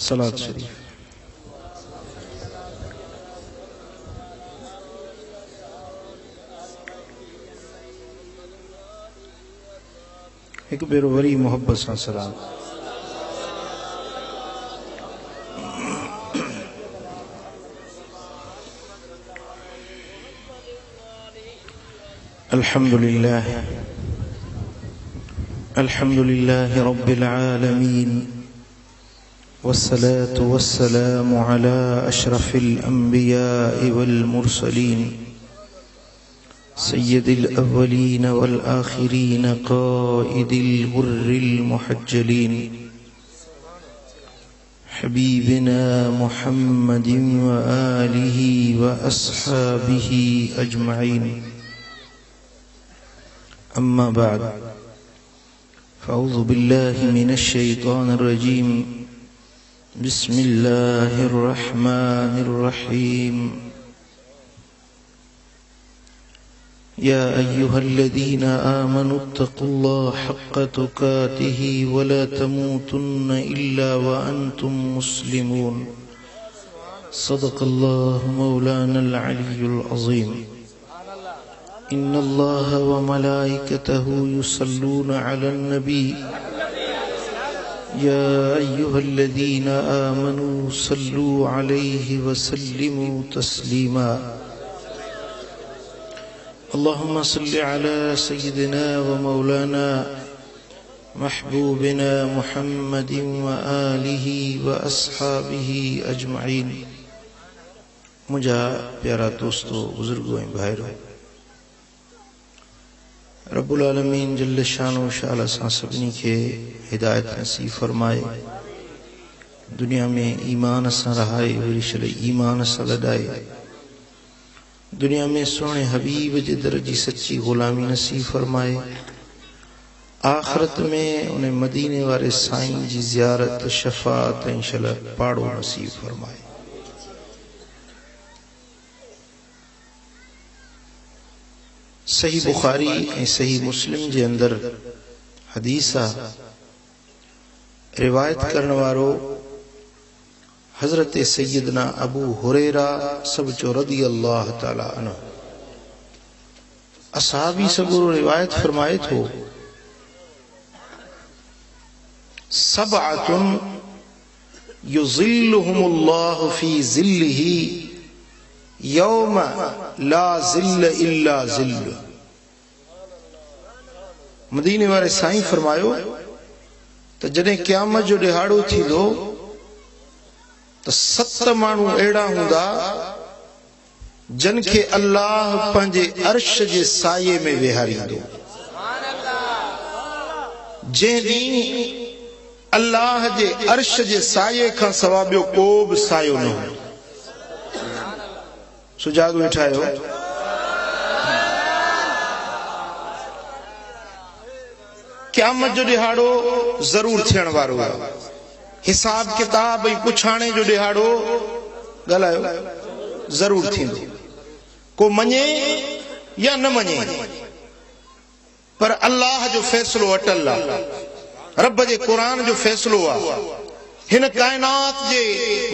सलात शरीफ। एक बेरो वरी मोहब्बत सां सलाम। अल्हम्दुलिल्लाह अल्हम्दुलिल्लाह रब्बिल आलमीन वस्सलातु वस्सलामु अला अशरफिल अंबिया'i वल मुरसलीन सय्यदिल अव्वलीन वल आखिरीन क़ाइदिल गुर्रिल मुहज्जलीन हबीबिना मुहम्मदिन व आलिहि व अस्हाबिहि अजमईन। अम्मा बाद फ़अऊज़ु बिल्लाहि मिनश शैतानिर रजीम। बिस्मिल्लाहिर रहमानिर रहीम। या अय्युहल्लज़ीना आमनुत्तक़ुल्लाह हक़्क़ तुक़ातिही वला तमूतुन्न इल्ला व अंतुम मुस्लिमून। सदक़ल्लाहु मौलानल अलियुल अज़ीम। इन्नल्लाह व मलाइकतहु युसल्लूना अलन नबी या अय्युहल्लज़ीना आमनू सल्लू अलैहि व सल्लिमू तस्लीमा। अल्लाहुम्मा सल्लि अला सय्यिदिना व मौलाना महबूबिना मुहम्मदिन व आलिहि व अस्हाबिहि अजमईन। मुझा प्यारा दोस्तों, बुजुर्गों ऐं भाइरों, रब्बुल आलमीन जल्ल शानो शाला सां सभिनी खे हिदायत नसीब फरमाए, दुनिया में ईमान सां रहाए, वरी शल ईमान सां लॾाए, दुनिया में सोने हबीब जे दर जी सच्ची गुलामी नसीब फरमाए, आखिरत में उन मदीने वारे साईं जी ज़ियारत शफ़ाअत ऐं शल पाड़ो नसीब फरमाए। सही बुखारी ऐं सही मुस्लिम जे अंदर हदीस आहे, रिवायत करण वारो हजरत सैयदना अबू हुरैरा सब चो रदी अल्लाह ताला अन्हु। असहाबी सगुरो रिवायत फरमाए थो, सबअतुन युज़िल्लुहुमुल्लाहु फी ज़िल्लिही यौम ला ज़िल्ल इल्ला ज़िल्ल। मदीने वारे साईं फरमायो त जॾहिं क़यामत जो ॾिहाड़ो थींदो त 7 माण्हू अहिड़ा हूंदा जन खे अल्लाह पंहिंजे अर्श जे साये में वेहारींदो। जंहिं ॾींहुं अल्लाह जे अर्श जे साये खां सवाइ ॿियो को बि सायो न हूंदो। सुजाग वेठा आहियो? क़यामत जो ॾिहाड़ो ज़रूर थियण वारो आहे। हिसाब किताब ऐं पुछाणे जो ॾिहाड़ो ॻाल्हायो ज़रूर थींदो। को मञे या न मञे, पर अल्लाह जो फ़ैसिलो अटल आहे, रब जे क़ुरान जो फ़ैसिलो आहे, हिन काइनात जे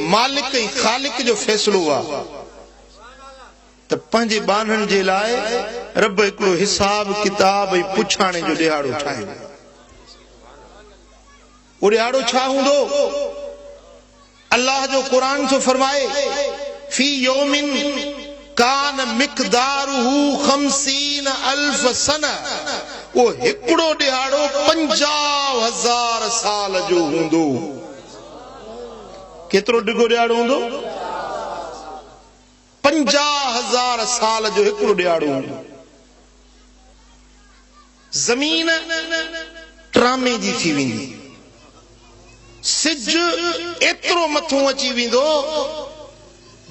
मालिक ऐं ख़ालिक जो फ़ैसिलो आहे त पंहिंजे बाननि जे लाइ रब हिकिड़ो हिसाब किताब ऐं पुछाणे जो ॾिहाड़ो ठाहियो। उहो ॾिहाड़ो छा हूंदो? अल्लाह जो क़ुरान थो फरमाए, फी यौमिन कान मिक़दारुहु 50 अल्फ सना। वो हिकिड़ो ॾिहाड़ो 50,000 साल जो हूंदो। केतिरो डिघो ॾिहाड़ो हूंदो? 50,000 साल जो हिकिड़ो ॾिहाड़ो हूंदो। ज़मीन ट्रामे जी थी वेंदी, सिज एतिरो मथों अची वेंदो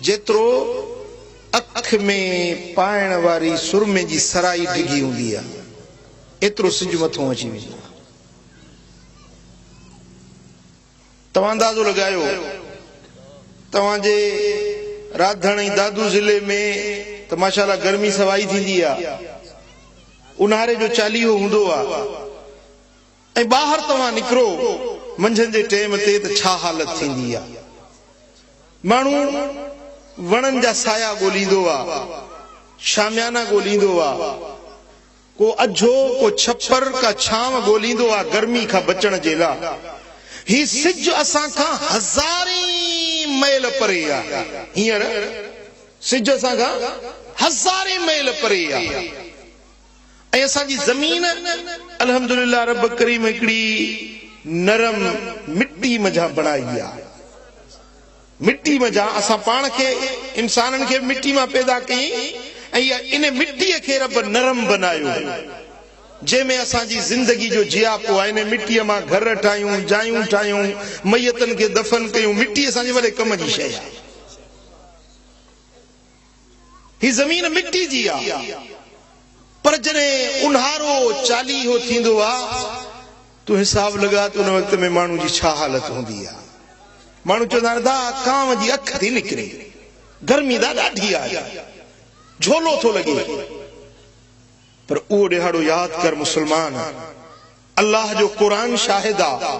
जेतिरो अख में पाइण वारी सुरमे जी सराई डिघी हूंदी आहे, एतिरो सिज मथों अची वेंदो। तव्हां अंदाज़ो लॻायो, तव्हांजे राधण ऐं दादू ज़िले में त माशाअल्लाह गर्मी सवाई थींदी आहे, उन्हारे जो चालीहो हूंदो आहे, ऐं ॿाहिरि तव्हां निकिरो मंझंदि जे टाइम ते त छा हालत थींदी आहे। माण्हू वणनि जा साया ॻोल्हींदो आहे, शामियाना ॻोल्हींदो आहे, को अझो को छप्पर का छांव ॻोल्हींदो आहे गर्मी खां बचण जे लाइ। ही सिज असां खां हज़ारी मैल परे आहे। हींअर सिज असां खां हज़ारी मैल परे आहे ऐं असांजी ज़मीन अल्हम्दुलिल्लाह रब करीम हिकिड़ी नरम मिट्टी मझा बणाई आहे। मिट्टी मझा असां पाण खे इंसाननि खे मिट्टी मां पैदा कई ऐं इन मिट्टीअ खे रब नरम बनायो जंहिंमें असांजी ज़िंदगी जो जियापो आहे। इन मिट्टीअ मां घर ठाहियूं, जायूं ठाहियूं, मैयतनि खे दफ़न कयूं। मिट्टी असांजे वॾे कम जी शइ आहे। ही ज़मीन मिट्टी जी आहे। पर जॾहिं ऊन्हारो चालीहो थींदो आहे तूं हिसाब लॻा त उन वक़्त में माण्हू जी छा हालत हूंदी आहे। माण्हू चवंदा आहिनि दा कांव जी अख थी निकिरे, गर्मी दा ॾाढी आहे, झोलो थो लॻे। पर उहो ॾिहाड़ो यादि कर मुस्लमान, अल्लाह जो क़ुरान शाहिद आहे,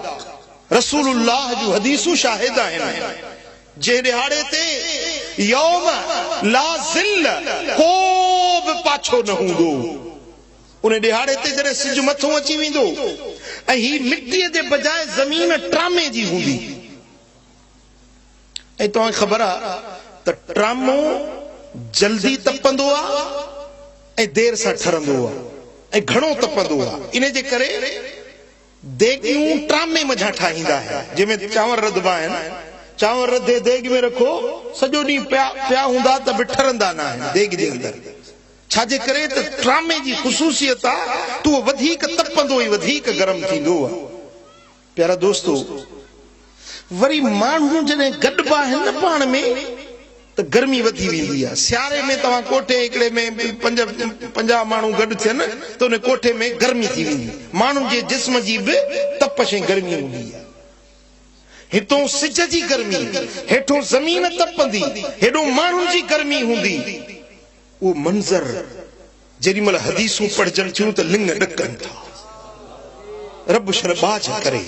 रसूलुल्लाह जूं हदीसूं शाहिद आहिनि। जे ॾिहाड़े ते यौम ला ज़िल, को बि पाछो न हूंदो। उन ॾिहाड़े ते जॾहिं सिज मथो अची वेंदो ऐं ही मिट्टीअ जे बजाए ज़मीन ट्रामे जी हूंदी। ऐं तव्हांखे ख़बर आहे त ट्रामो जल्दी तपंदो आहे ऐं देर सां ठरंदो आहे ऐं घणो तपंदो आहे। इन जे करे देगियूं ट्रामे मझां ठाहींदा आहिनि जंहिंमें चांवर रधबा आहिनि। चांवर रधे देग में रखो, सॼो ॾींहुं पिया हूंदा त बि ठरंदा न आहिनि देग जे अंदरि। छाजे करे त ट्रामे जी ख़ुसूसियत आहे त उहो वधीक तपंदो ऐं वधीक गरम थींदो आहे। प्यारा दोस्तो, वरी माण्हू जॾहिं गॾिबा आहिनि न पाण में त गर्मी वधी वेंदी आहे। सियारे में तव्हां कोठे हिकिड़े में 50 माण्हू गॾु थियनि त उन कोठे में गर्मी थी वेंदी। माण्हुनि जे जिस्म जी बि तपश ऐं गर्मी हूंदी आहे। हितों सिज जी गर्मी, हेठों ज़मीन तपंदी, हेॾो माण्हुनि जी गर्मी हूंदी। उहो मंज़र जेॾी महिल हदीसूं पढ़जनि थियूं त लिंग ॾकनि था। रब शर बाज करे,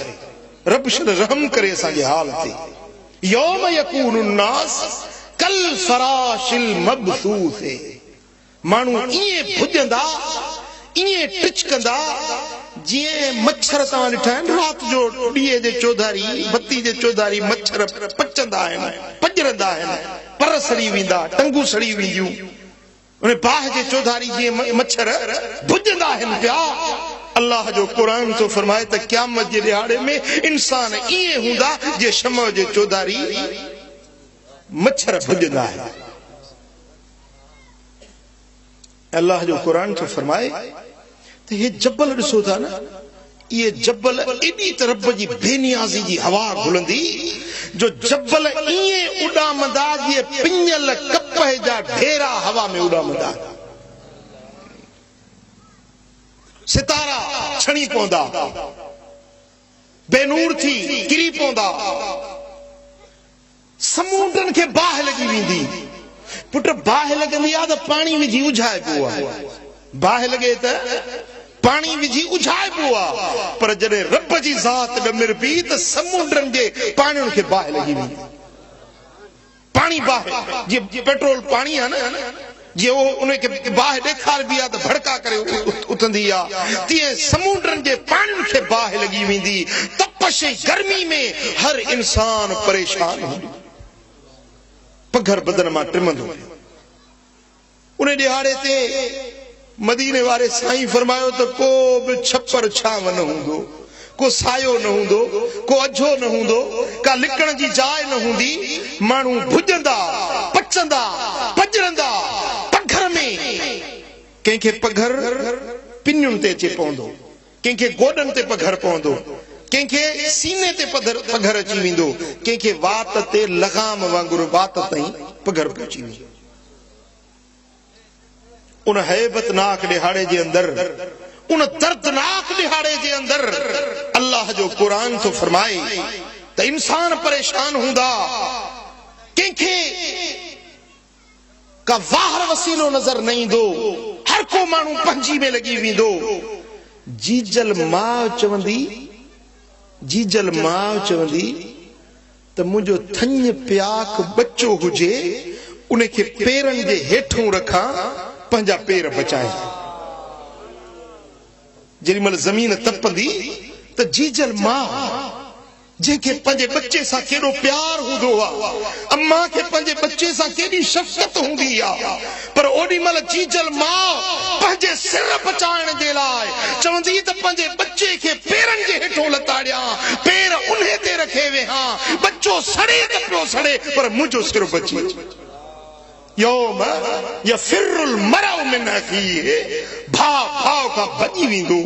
रब शर रहम करे असांजे हाल ते। यौम यकूनु नास कल फराशिल मबसूस, माण्हू ईअं भुॼंदा, ईअं टिचकंदा जीअं मच्छर तव्हां ॾिठा आहिनि राति जो ॾींहं जे चौधारी, बत्ती जे चौधारी मच्छर पचंदा आहिनि, पजरंदा आहिनि, पर सड़ी वेंदा, टंगूं सड़ी वेंदियूं। उन बाहि जे चौधारी जीअं मच्छर भुॼंदा आहिनि पिया। अल्लाह जो क़ुरान तो फरमाए त क़यामत जे ॾिहाड़े में इंसान ईअं हूंदा जीअं शमअ जे चौधारी मच्छर भुॼंदा आहिनि। अल्लाह जो क़ुरान तो फरमाए त हे जबल ॾिसो था न, इहे जबल एॾी त रब जी बेनियाज़ी जी हवा घुलंदी जो जबल ईअं उॾामंदा जीअं पिञल कपह जा ढेरा हवा में उॾामंदा। सितारा छणी पवंदा, बेनूर थी किरी पवंदा, समुंडनि खे बाहि लॻी वेंदी। पुट बाहि लॻंदी आहे त पाणी विझी उझाइबो आहे, बाहि लॻे त पाणी विझी उझाइबो आहे। पर जॾहिं रब जी ज़ात ॾमिर पई त समुंडनि जे पाणियुनि खे बाहि लॻी वेंदी। पाणी बाहि जीअं पेट्रोल पाणी आहे न, जीअं उनखे बाहि ॾेखारबी आहे त भड़का करे उथंदी आहे, तीअं समुंडनि जे पाणियुनि खे बाहि लॻी वेंदी। तपश गर्मी में हर इंसान परेशान हूंदो, पघर बदन मां टिमंदो। उन ॾिहाड़े ते मदीने वारे साईं फरमायो त को बि छप्पर छांव न हूंदो, को सायो न हूंदो, को अझो न हूंदो, का लिकण जी जाइ न हूंदी। माण्हू भुॼंदा, पचंदा, पजरंदा पघर में। कंहिंखे पघर पिञुनि ते अचे पवंदो, कंहिंखे गोॾनि ते पघर पवंदो, कंहिंखे सीने ते पघर अची वेंदो, कंहिंखे वात ते लगाम वांगुरु वात ताईं पघर पहुची वेंदो। उन हैबतनाक ॾिहाड़े जे अंदरि, उन दर्दनाक ॾिहाड़े जे अंदरि अल्लाह जो क़ुरान तो फरमाए त इंसान परेशान हूंदा। कंहिंखे का वाहर वसीलो नज़र न ईंदो, हर को माण्हू पंहिंजी में लॻी वेंदो। जीजल माउ चवंदी जीजल मां चवंदी त मुंहिंजो थञ प्याक बच्चो हुजे उनखे पेरनि जे हेठों रखां पंहिंजा पेर बचाए। जेॾी महिल ज़मीन तपंदी त जीजल मां जंहिंखे पंहिंजे बच्चे सां केॾो प्यार हूंदो आहे, अम्मा खे पंहिंजे बच्चे सां केॾी शफ़क़त हूंदी आहे, पर ओॾी महिल जीजल मां पंहिंजे सिर बचाइण जे लाइ चवंदी त पंहिंजे बच्चे खे पेरनि जे हेठों लताड़ियां, पेर उन्हे ते रखे वेहां, बच्चो सड़े त पियो सड़े पर मुंहिंजो सिर बची। यौम यफिरुल मरउ मिन अखीहि, भाउ भाउ खां भॼी वेंदो,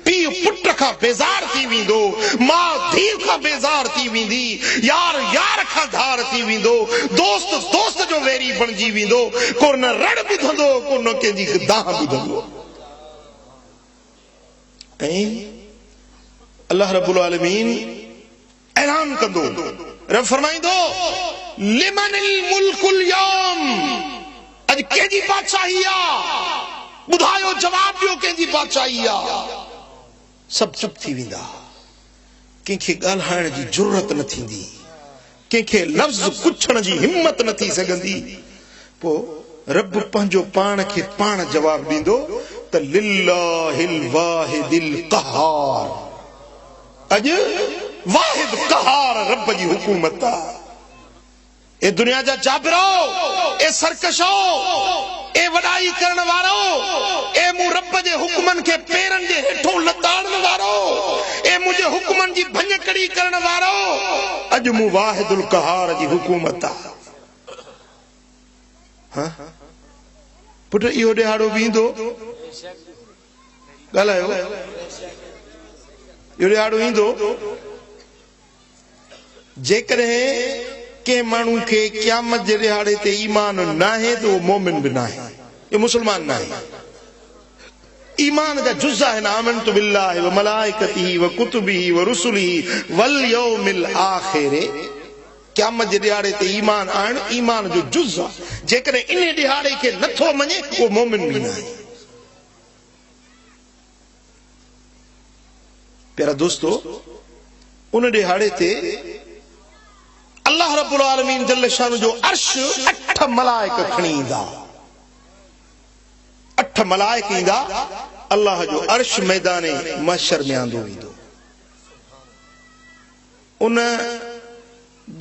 पीउ पुट खां बेज़ार थी वेंदो, मां धीउ खां बेज़ार थी वेंदी, यार यार खां धार थी वेंदो, दोस्त दोस्त जो वेरी बणिजी वेंदो, को न रड़ ॿुधंदो, को न कंहिंजी दाह ॿुधंदो। ऐं अल्लाह रब्बुल आलमीन ऐलान कंदो, रब फरमाईंदो लिमनिल मुल्कुल यौम, अॼु कंहिंजी बादशाही आहे, ॿुधायो जवाब ॾियो कंहिंजी बादशाही आहे। सभु चुप थी वेंदा, कंहिंखे ॻाल्हाइण जी ज़रूरत न थींदी, कंहिंखे लफ़्ज़ पुछण जी हिम्मत न थी सघंदी। पोइ रब पंहिंजो पाण खे पाण जवाब ॾींदो त लिल्लाहिल वाहिदिल क़हार, अॼु वाहिद क़हार रब जी हुकूमत आहे। ए दुनिया जा जाबिरो, ए सरकशो, ए वॾाई करण वारो, ए मूं रब जे हुकमनि खे पेरनि जे हेठों लताड़न वारो, ए मुंहिंजे हुकमनि जी भञकड़ी करण वारो, अॼु मूं वाहिदुल क़हार जी हुकूमत आहे। हाँ पुट इहो ॾिहाड़ो बींदो, ॻाल्हायो, इहो ॾिहाड़ो ईंदो जेकॾहिं के माण्हू खे क़यामत जे ॾिहाड़े ते ईमान न आहे त उहो मोमिन बि न आहे, इहो मुस्लमान न आहे। ईमान जा जुज़ आहिनि, आमनतु बिल्लाहि व मलाइकतिही व कुतुबिही व रुसुलिही वल यौमिल आखिर। क़यामत जे ॾिहाड़े ते ईमान आणणु ईमान जो जुज़ आहे। जेकॾहिं इन ॾिहाड़े खे नथो मञे उहो मोमिन बि न आहे। प्यारा दोस्तो, उन ॾिहाड़े ते अल्लाह रब्बुल आलमीन जल्ल शान जो अर्श 8 मलाइक खणी ईंदा, 8 मलाइक ईंदा, अल्लाह जो अर्श मैदान महशर में आंदो वेंदो। उन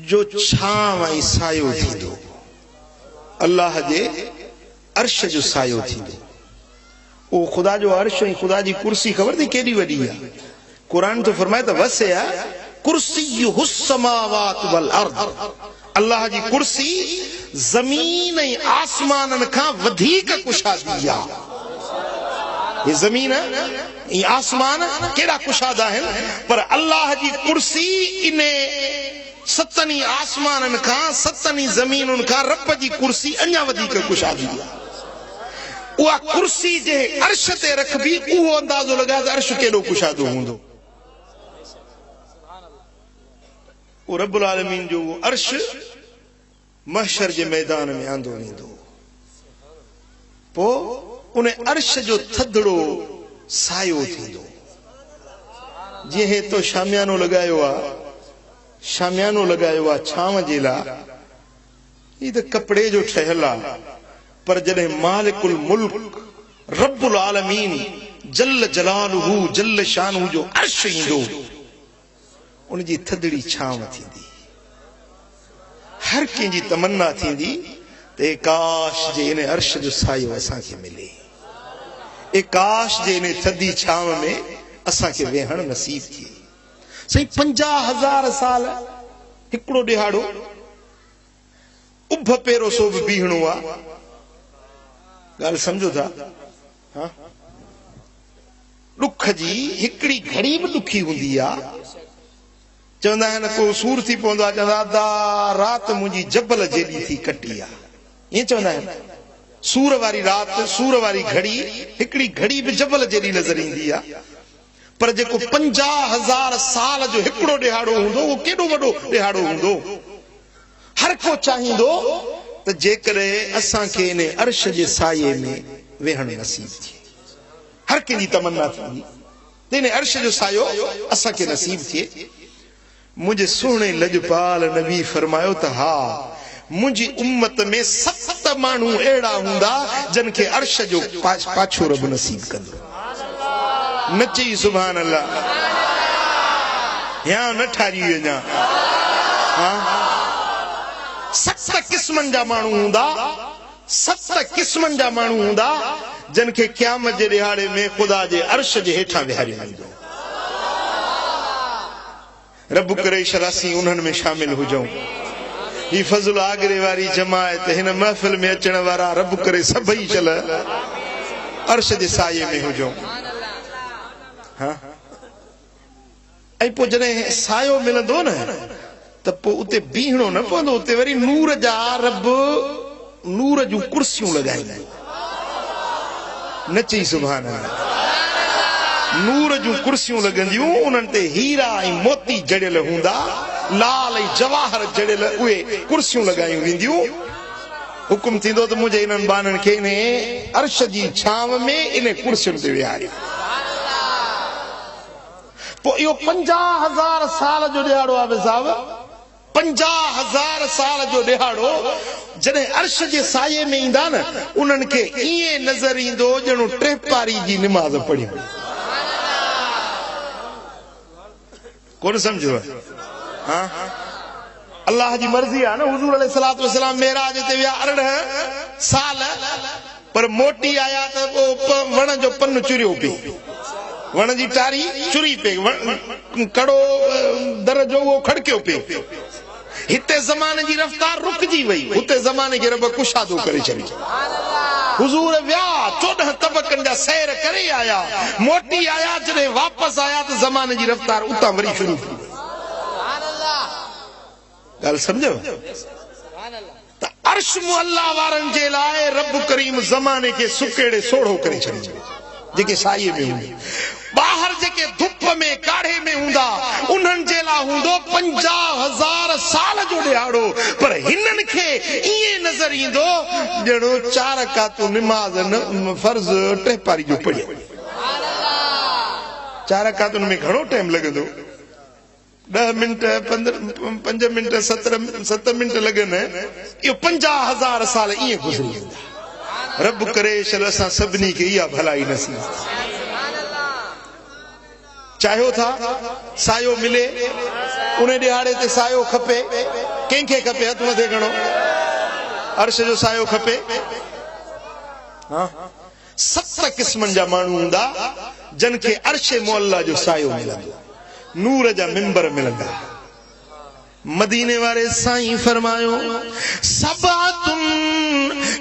जो छांव ऐं सायो थींदो, अल्लाह जे अर्श जो सायो थींदो। उहो ख़ुदा जो अर्श ऐं ख़ुदा जी कुर्सी ख़बर थी केॾी वॾी आहे। क़ुरान तो फरमाए त वसिया कुर्सियुहुस समावात वल अर्द, अल्लाह जी कुर्सी ज़मीन ऐं आसमाननि खां वधीक कुशादी आहे। ये ज़मीन ऐं आसमान केॾा कुशादा आहिनि, पर अल्लाह जी कुर्सी इन 7 आसमाननि खां 7 ज़मीनुनि खां रब जी कुर्सी अञा वधीक कुशादी आहे। उहा कुर्सी जे अर्श ते रखबी, उहो अंदाज़ो लॻाए त अर्श केॾो कुशादो हूंदो। वो रब्बुल आलमीन जो वो अर्श महशर जे मैदान में आंदो वेंदो। पोइ उन अर्श जो थधड़ो सायो थींदो। जीअं तो शामियानो लगायो आहे छांव जे लाइ, ही त कपड़े जो ठहियल आहे, पर जॾहिं मालिकुल मुल्क रब्बुल आलमीन जल्ल जलालुहु जल्ल शानुहु जो अर्श ईंदो, उनजी थधड़ी छांव थींदी। हर कंहिंजी तमन्ना थींदी त काश जे इन अर्श जो सायो असांखे मिले, काश जे इन थधी छांव में असांखे वेहण नसीब थिए। सही 50,000 साल हिकिड़ो ॾिहाड़ो उभ पेरो सो बि बीहणो आहे। ॻाल्हि सम्झो था? हाँ, ॾुख जी हिकिड़ी घड़ी बि ॾुखी हूंदी आहे। चवंदा आहिनि को सूर थी पवंदो आहे, चवंदा अदा राति मुंहिंजी जबल जेॾी थी कटी आहे, ईअं चवंदा आहिनि। सूर वारी राति, सूर वारी घड़ी, हिकिड़ी घड़ी बि जबल जेॾी नज़र ईंदी आहे। पर जेको 50,000 साल जो हिकिड़ो ॾिहाड़ो हूंदो, उहो केॾो वॾो ॾिहाड़ो हूंदो। हर को चाहींदो त जेकॾहिं असांखे इन अर्श जे साये में वेहण नसीब थिए। हर कंहिंजी तमन्ना थींदी तेने अर्श जो सायो असा के नसीब थिए। मुझे सोने लजपाल नबी फरमायो त हा मुझी उम्मत में 7 मानू एड़ा हुंदा जन के अर्श जो पाछो रब नसीब कंदो। नची सुभान अल्लाह। या न ठारी वञा। हाँ 7 क़िस्मन जा मानू हुंदा 7 क़िस्मन जा मानू हुंदा जन के क़यामत जे दिहाड़े में खुदा जे अर्श जे हेठा विहारियो वेंदो। रब करे शरासी उन्हनि में शामिल हुजऊं। ही फज़ल आगरे वारी जमायत हिन महफिल में अचण वारा रब करे सभई चल अर्श जे साये में हुजऊं। हाँ ऐं पोइ जॾहिं सायो मिलंदो न त पोइ उते बीहणो न पवंदो। उते वरी नूर जा रब नूर जूं कुर्सियूं लॻाईंदा। न चई सुभान अल्लाह। नूर जूं कुर्सियूं लॻंदियूं उन्हनि ते हीरा ऐं मोती जड़ियल हूंदा लाल ऐं जवाहर जड़ियल उहे कुर्सियूं लॻायूं वेंदियूं। हुकुम थींदो त मुंहिंजे इन्हनि बाननि खे इन अर्श जी छांव में इन कुर्सियुनि ते विहारियो। पोइ इहो 50,000 साल जो ॾिहाड़ो आहे साहब। 50,000 साल जो ॾिहाड़ो जॾहिं अर्श जे साये में ईंदा न उन्हनि खे ईअं नज़र ईंदो ॼणो 3 पारी जी निमाज़ पढ़ी। कौन समझो? हाँ अल्लाह जी मर्जी है ना। हुजूर अलैहिस्सलातु वस्सलाम मेराज ते विया 18 साल पर मोटी आया तो वो वण जो पन चुरियो पे वण जी टारी चुरी पे कड़ो दर जो वो खड़कियो पे। हिते ज़माने जी रफ्तार रुकजी वई हुते ज़माने के रब कुशादो करे छड़ी। हुजूर विया 14 तबकन जा सैर करे आया मोटी आया जॾहिं वापस आया तो ज़माने जी रफ्तार उतां वरी शुरू थी। ॻाल्हि सम्झो त अर्श मुअल्ला वारनि जे लाइ रब करीम ज़माने के सुकेड़े सोढ़ो करे छॾियो जेके साये में हूंदे। ॿाहिरि जेके धुप में काढ़े में हूंदा उन्हनि जे लाइ हूंदो 50,000 साल जो ॾिहाड़ो। पर हिननि खे ईअं नज़र ईंदो ॼणो 4 रकातूं निमाज़ न फर्ज़ 3 पारी जो पढ़ियो। 4 रकातुनि में घणो टाइम लॻंदो? 10 मिंट 5 मिंट 7 मिंट लॻनि। इहो 50,000 साल ईअं गुज़री वेंदा। रब करे शल असां सभिनी खे इहा भलाई नसीब। चाहियो था सायो मिले उन ॾिहाड़े ते सायो खपे। कंहिंखे खपे? हथ मथे खणो। अर्श जो सायो खपे। हाँ 7 क़िस्मनि जा माण्हू हूंदा जन खे अर्श मुअल्ला जो सायो मिलंदो नूर जा मिंबर मिलंदा। मदीने वारे साईं फरमायो सबातुन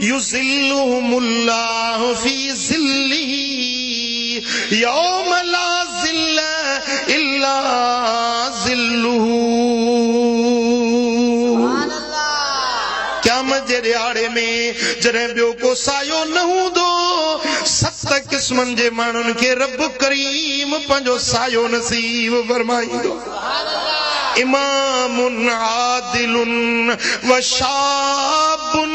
युज़िल्लुहुमुल्लाहु फी ज़िल्लिही यौम ला ज़िल्ल इल्ला ज़िल्लुहु। क़यामत जे ॾिहाड़े में जॾहिं ॿियो को सायो न हूंदो 7 क़िस्मनि जे माण्हुनि खे रब करीम पंहिंजो सायो नसीब फरमाईंदो। इमामुन आदिलुन व शाबुन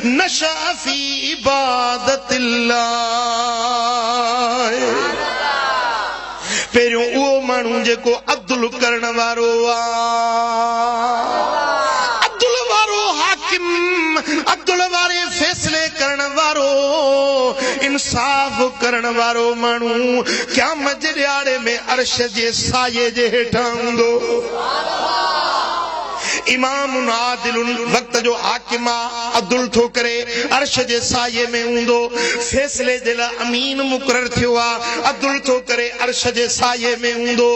नशअ फी इबादतिल्लाह। पहिरियों उहो माण्हू जेको अदल करण वारो अदल वारो हाकिम अदल वारे फैसले करण वारो इंसाफ करण वारो माण्हू क़यामत जे ॾिहाड़े में अर्श जे साये जे हेठां हूंदो। इमाम आदिलुन वक्त जो हाकिमा अदल थो करे अर्श जे साये में हूंदो। फैसले जे लाइ अमीन मुक़रर थियो आहे अदल थो करे अर्श जे साये में हूंदो।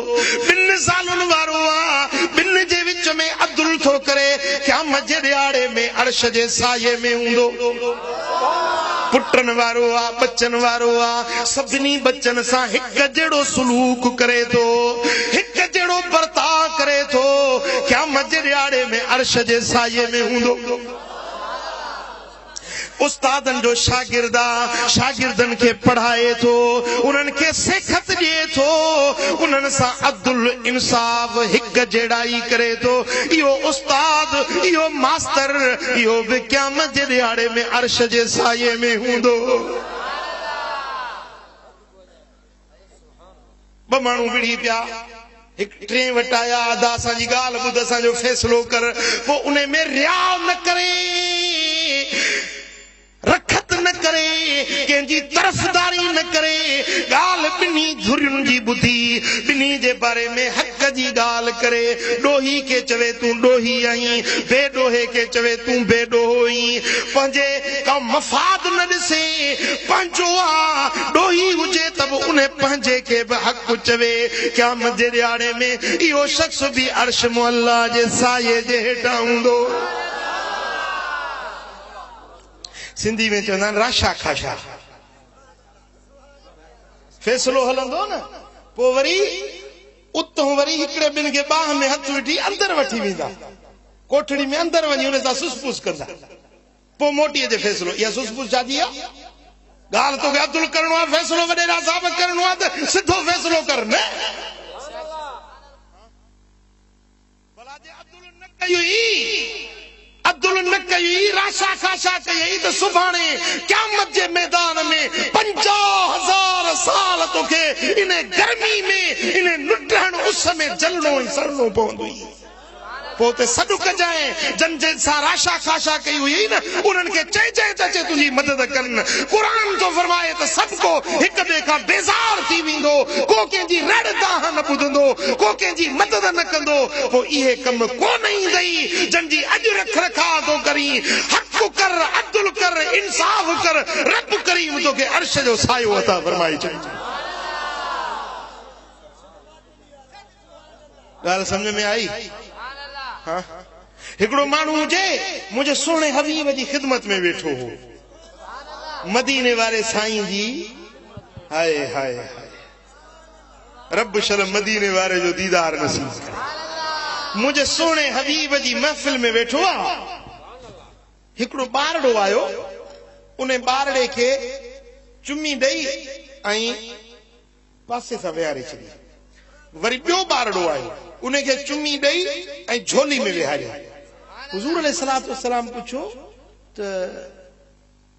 2 सालनि वारो आहे 2 जे विच में अदल थो करे क़यामत जे ॾिहाड़े में अर्श जे साये में हूंदो। पुटन वारो आ बच्चन वारो आ सभिनी बच्चन सां हिक जहिड़ो सलूक करे थो हिक जहिड़ो बर्ताव करे थो क़यामत जे ॾिहाड़े में अर्श जे साये में हूंदो। उस्तादन जो शागिर्द शागिर्दन के पढ़ाए थो उन्हनि खे सेखत ॾिए थो उन्हनि सां अदल इंसाफ हिक जहिड़ाई करे थो। इहो उस्ताद इहो मास्टर इहो बि क़यामत जे ॾिहाड़े में अर्श जे साये में हूंदो। ब माण्हू विढ़ी पिया, हिकु टे वटि आया, अदा असांजी ॻाल्हि ॿुध, असांजो फ़ैसिलो कर। पोइ उन में रिया न करे, रखत न करे, कंहिंजी तरफ़दारी न करे, ॻाल्हि ॿिन्ही धुरियुनि जी ॿुधी, ॿिन्ही जे बारे में हक़ जी ॻाल्हि करे। ॾोही खे चवे तूं ॾोही आहीं, बेॾोहे खे चवे तूं बेॾोहो आहीं। पंहिंजे का मफ़ाद न ॾिसे, पंहिंजो आ, ॾोही हुजे त बि उन पंहिंजे खे बि हक़ चवे। क़यामत जे ॾियारे में इहो शख़्स बि अर्श मुअल्ला जे साये जे हेठां हूंदो। सिंधी में चवंदा आहिनि राशा खाशा, फ़ैसिलो हलंदो न, पोइ वरी उतां वरी हिकिड़े ॿिनि खे बाह में हथ विठी अंदरि वठी वेंदा, कोठड़ी में अंदरि वञी उन सां सुसपूस कंदा, पोइ मोटी अचे फ़ैसिलो। इहा सुसपूस छाजी आहे? ॻाल्हि तोखे अब्दुल करणो आहे, फ़ैसिलो वॾेरा साहब करणो आहे त सिधो फ़ैसिलो कर न। भला जे अब्दुल न कई, अब्दुल न कई, राशा खाशा कई त सुभाणे क़यामत जे मैदान में 50,000 साल तोखे इन गर्मी में, इन निडहण उस में जलणो ऐं सड़णो पवंदो। पोइ ते सॾु कजांइ जन जन सां राशा खाशा कई हुई न, उन्हनि खे चए चए त अचे तुंहिंजी मदद कनि। क़ुरान तो फरमाए त सभु को हिक ॿिए खां बेज़ार थी वेंदो, को कंहिंजी रड़ दाह न ॿुधंदो, को कंहिंजी मदद न कंदो। पोइ इहे कम कोन ईंदई जन जी अॼु रख रखा तो करी। हक़ कर, अदल कर, इंसाफ़ कर, रब करीम तोखे अर्श जो सायो अता फरमाई चई। ॻाल्हि सम्झ में आई? हाँ, हिकिड़ो माण्हू हुजे मुंहिंजे सोणे हबीब जी ख़िदमत में वेठो हो, मदीने वारे साईं जी। हाय हाय हाय, रब शर्म मदीने वारे जो दीदार नसीब करे। मुंहिंजे सोणे हबीब जी महफ़िल में वेठो आहे, हिकिड़ो ॿारड़ो आयो, उन ॿारड़े खे चुमी ॾेई ऐं पासे सां विहारे छॾी। वरी ॿियो ॿारड़ो आयो, उनखे चुमी ॾेई ऐं झोली में विहारियो। हुज़ूर अलैहिस्सलातु वस्सलाम पुछो त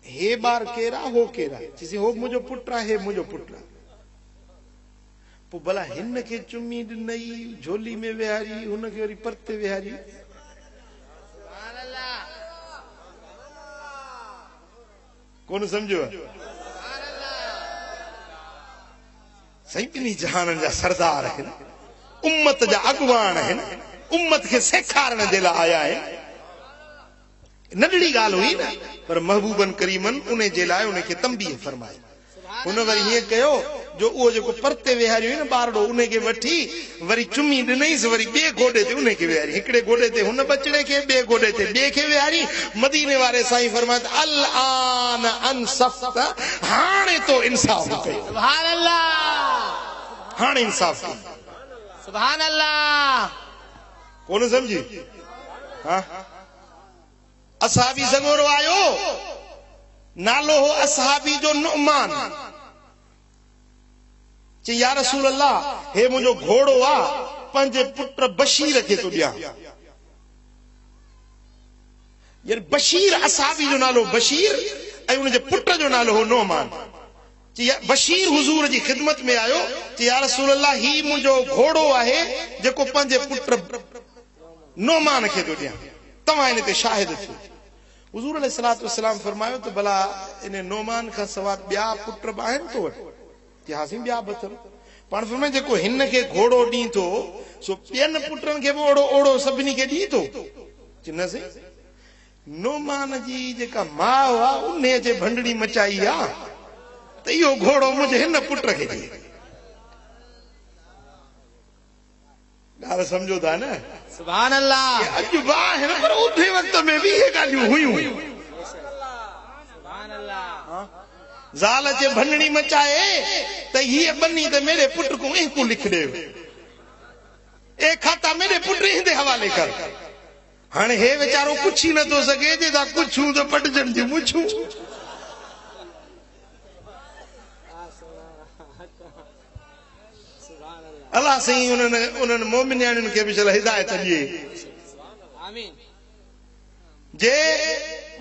हे ॿार केरु आहे, हो केरु आहे? चईसि हो मुंहिंजो पुटु आहे, हे मुंहिंजो पुटु आहे। पोइ भला हिन खे चुमी ॾिनई, झोली में विहारी, हुनखे वरी परते विहारी। कोन सम्झो? साईं ॿिन्ही जहाननि जा सरदार आहिनि, उम्मत जा अॻुवान आहिनि, उम्मत खे सेखारण जे लाइ आया आहिनि। नंढड़ी ॻाल्हि हुई न, पर महबूबन करीमन उन जे लाइ उनखे तंबीह फरमाई। हुन वरी हीअं कयो जो उहो जेको परते विहारियो हुई न ॿारड़ो, उनखे वठी वरी चुमी ॾिनईसि, वरी ॿिए गोॾे ते उनखे विहारी। हिकिड़े गोॾे ते हुन बचड़े खे, ॿिए गोॾे ते ॿिए खे विहारी। मदीने वारे साईं फरमाए अल आन अनसफ़्त, हाणे तो इंसाफ़ कयो। सुभान अल्लाह, हाणे इंसाफ़ कयो। सुभान अल्लाह। कोन समझी? हाँ, असहाबी सगोरो आयो, नालो हो असहाबी जो नुअमान। चई या रसूल अल्लाह, हे मुंहिंजो घोड़ो आ, पंहिंजे पुट बशीर खे तो ॾियां। यार बशीर, असहाबी जो नालो बशीर ऐं उनजे पुट जो नालो हो नुअमान। बशीर हुजूर जी ख़िदमत में आयो, चई या रसूल अल्लाह, ही मुंहिंजो घोड़ो आहे जेको पंहिंजे पुट नुअमान खे तो ॾियां, तव्हां इन ते शाहिद थियो। हुजूर अलैहिस्सलातु वस्सलाम फरमायो त भला इन नुअमान खां सवाइ ॿिया पुट बि आहिनि तो वटि? हाँ सी, ॿिया बि अथव। पाण फरमाए जेको हिन खे घोड़ो ॾीं थो, सो ॿियनि पुटनि खे बि ओड़ो ओड़ो सभिनी खे ॾीं थो? न सी, नुअमान जी जेका माउ आहे उन जे भंडड़ी मचाई आहे त इहो घोड़ो मुंहिंजे हिन पुट खे ॾे। ॻाल्हि सम्झो था न? सुभान अल्लाह। अॼु बि आहिनि, पर उठे वक़्त में बि इहे ॻाल्हियूं हुयूं। सुभान अल्लाह। ज़ाल जे भंडड़ी मचाए त हीअ बनी त मेरे पुट को इंकू लिख दे, ए खाता मेरे पुट इंदे हवाले कर। हाणे हे वीचारो कुछ ही नथो सघे, जे ता कुछ हूं त पटजन जी मुछूं। अल्लाह सही उन्हनि मोमिनियाणियुनि खे बि चल हिदायत ॾिए। जे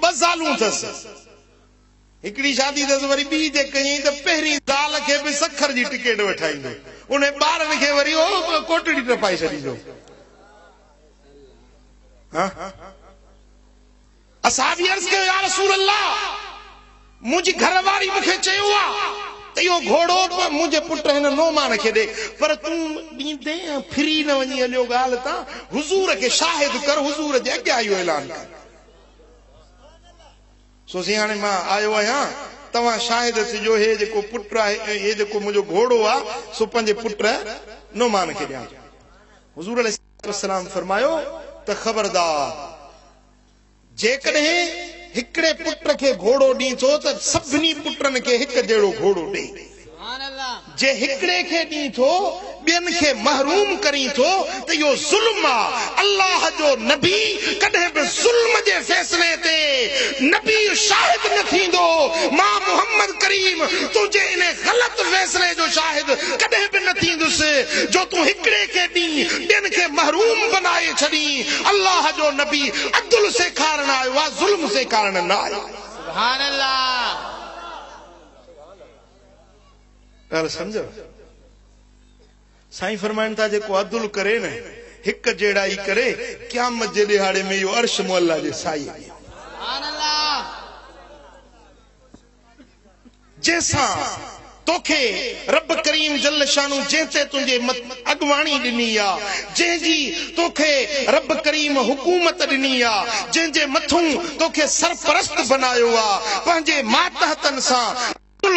2 सालूं अथसि, हिकिड़ी शादी अथसि, वरी ॿी जे कयईं त पहिरीं ज़ाल खे बि सखर जी टिकेट वठाईंदो, उन्हें ॿारनि खे वरी ओ कोटड़ी टपाए छॾींदो। असां बि अर्ज़ कयो या रसूल अल्लाह, मुंहिंजी घरवारी मूंखे चयो आहे त इहो घोड़ो मुंहिंजे पुट हिन नोमान खे ॾे, पर तूं ॾींदे फिरी न वञी हलियो ॻाल्हि तां, हुज़ूर खे शाहिद कर, हुज़ूर जे अॻियां इहो ऐलान कर। सोसी हाणे मां आयो आहियां, तव्हां शाहिद थिजो, हे जेको पुट आहे, हे जेको मुंहिंजो घोड़ो आहे सो पंहिंजे पुट नोमान खे ॾियां। हुज़ूर अलैहिस्सलाम फरमायो त ख़बरदार, जेकॾहिं हिकिड़े पुट खे घोड़ो ॾींदो त सभिनी पुटनि खे हिकु जहिड़ो घोड़ो ॾे, जे हिकिड़े खे ॾींदो ॿियनि खे महरूम करी थो त इहो ज़ुल्म आहे। अल्लाह जो नबी कॾहिं बि ज़ुल्म जे फ़ैसिले ते नबी शाहिद न थींदो। मां मोहम्मद करीम तुंहिंजे इन ग़लत फ़ैसिले जो शाहिद कॾहिं बि न थींदुसि जो तूं हिकिड़े खे ॾीं ॿियनि खे महरूम बनाए छॾी। अल्लाह जो नबी अदल सेखारण आयो आहे, ज़ुल्म सेखारण न आयो। सुभान अल्लाह। ॻाल्हि सम्झो, साईं फरमाइनि था जेको अदुल करे न, हिक जहिड़ा ई करे, क़यामत जे ॾिहाड़े में इहो अर्श मुअल्ला जे साईं में। जंहिंसां तोखे रब करीम जल शानू जंहिं तुंहिंजे अॻवाणी ॾिनी आहे, जंहिंजी तोखे रब करीम हुकूमत ॾिनी आहे, जंहिंजे मथूं तोखे सरपरस्त बनायो आहे, पंहिंजे मातहतनि सां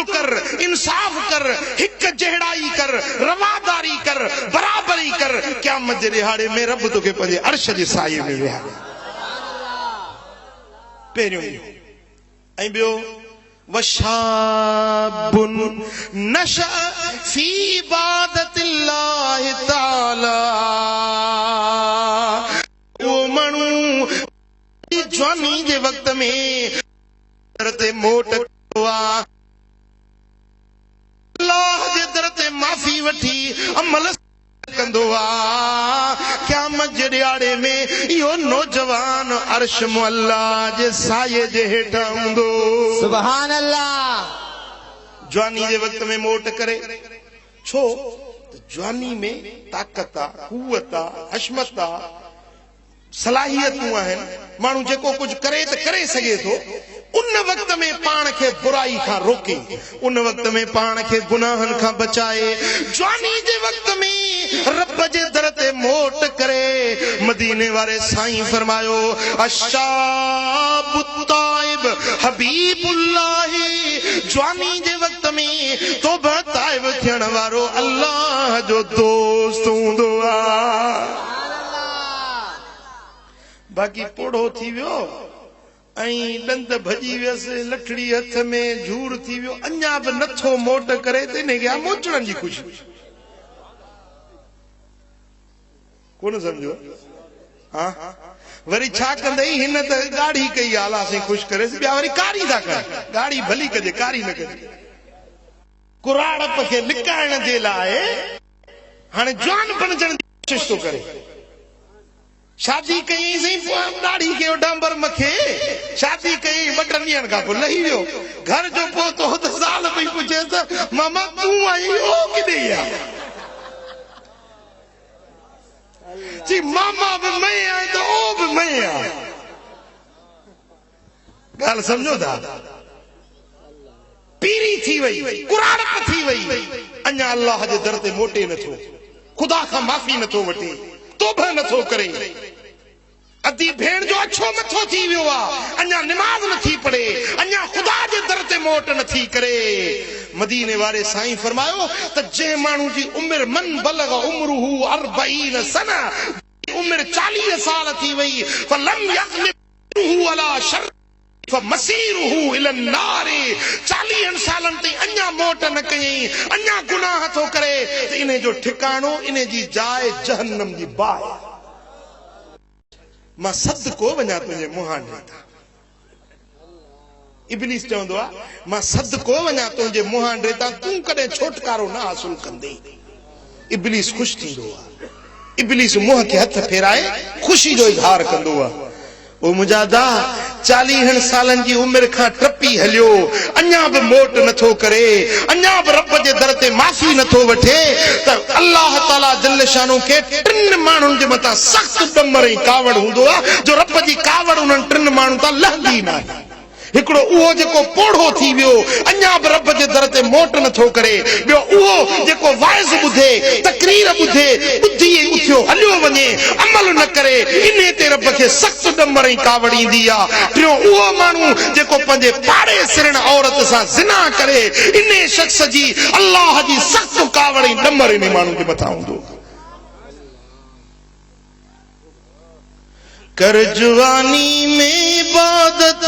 कर, इंसाफ कर, हिक जहिड़ाई कर, रवादारी कर, बराबरी कर, क़यामत जे ॾिहाड़े में रब तोखे पंहिंजे अर्श जे साये में विहारे। पहिरियों ऐं ॿियो वशाबुन नशअ फी इबादतिल्लाहि ताला, वो माण्हू जवानी जे वक़्त में ते मोट हुआ, अल्लाह जे दर ते माफ़ी वठी अमल कंदो आहे, क़यामत जे ॾिहाड़े में इहो नौजवान अर्श मुअल्ला जे साये जे हेठां हूंदो। सुभान अल्लाह। जवानी जे वक़्त में मोट करे, छो त जवानी में ताक़त आहे, कुवत आहे, हशमत आहे, सलाहियतूं आहिनि, माण्हू जेको कुझु करे त करे सघे थो। उन वक्त में पाण खे बुराई खां रोके, उन वक्त में पाण खे गुनाहनि खां बचाए, जवानी जे वक्त में रब जे दर ते मोट करे। मदीने वारे साईं फरमायो अशाबु ताइब हबीबुल्लाही, जवानी जे वक्त में तौबा ताइब थियण वारो अल्लाह जो दोस्त हूंदो आहे। बाक़ी पोड़ो थी वियो ऐं ॾंद भॼी वियसि, लठड़ी हथ में, झूर थी वियो, अञा बि नथो मोट करे त इनखे मोचड़नि जी ख़ुशी कोन सम्झो। हा, वरी छा कंदई, हिन त गाड़ी कई आला से ख़ुशि करे, ॿिया वरी कारी था कनि, गाड़ी भली कजे, कारी न कजे। कुराड़प खे लिकाइण जे लाइ हाणे जवान बणजण जी कोशिशि थो करे। शादी कई सही, ॾाढ़ी के डांबर मखे, शादी कई 2 ॾींहंनि खां पोइ लही वियो, घर जो पोतो त साल पई पुछे त मामा तूं आई हो किथे आहे, जी मामा बि मैं आहियां त ओ बि मैं आहियां। ॻाल्हि सम्झो था, पीरी थी वई, कुराड़प थी वई, अञा अल्लाह जे दर ते मोटे नथो, ख़ुदा खां माफ़ी नथो वठे, तौबा नथो करे। अदी भेण जो अछो मथो थी वियो आहे, अञा निमाज़ नथी पढ़े, अञा ख़ुदा जे दर ते मोट नथी करे। मदीने वारे साईं फरमायो त जंहिं माण्हू जी उमिरि मन बलग उम्रुहु 40 सना, उमिरि 40 साल थी वई, फलम यग़लिबहु अला शर फमसीरुहु इलन नार, 40 सालनि ताईं अञा मोट न कयई, अञा गुनाह थो करे, त इन जो ठिकाणो, इन जी जाइ जहन्नम जी बाहि। मां सदको वञा तुंहिंजे मुंहं ॾिठां, इब्लीस चवंदो आहे मां सदको वञा तुंहिंजे मुंहं ॾिठां, तूं कॾहिं छोटकारो न हासिल कंदे। इब्लीस ख़ुशि थींदो आहे, इब्लीस मुंहं खे हथ फेराए ख़ुशी जो इज़हार कंदो आहे। ओ मुंहिंजा दा 40 सालनि जी उमिरि खां टप टपी हलियो अञा बि मोट नथो करे, अञा बि रब जे दर ते माफ़ी नथो वठे, त अल्लाह ताला जल शानो खे टिन माण्हुनि जे मथां सख़्त ॾमर ऐं कावड़ हूंदो आहे जो रब जी कावड़ उन्हनि टिन माण्हुनि तां लहंदी न आहे। हिकिड़ो उहो जेको पोढ़ो थी वियो अञा बि रब जे दर ते मोट नथो करे, ॿियो उहो जेको वाइज़ ॿुधे तकरीर ॿुधे ॿुधी उथियो हलियो वञे अमल न करे, इन ते रब खे सख़्त ॾमर ऐं कावड़ ईंदी आहे। टियों उहो माण्हू जेको पंहिंजे पाड़े सिरण औरत सां ज़िना करे, इन शख़्स जी अल्लाह जी सख़्त कावड़ ऐं ॾमर इन माण्हू जे मथां हूंदो। कर जवानी में इबादत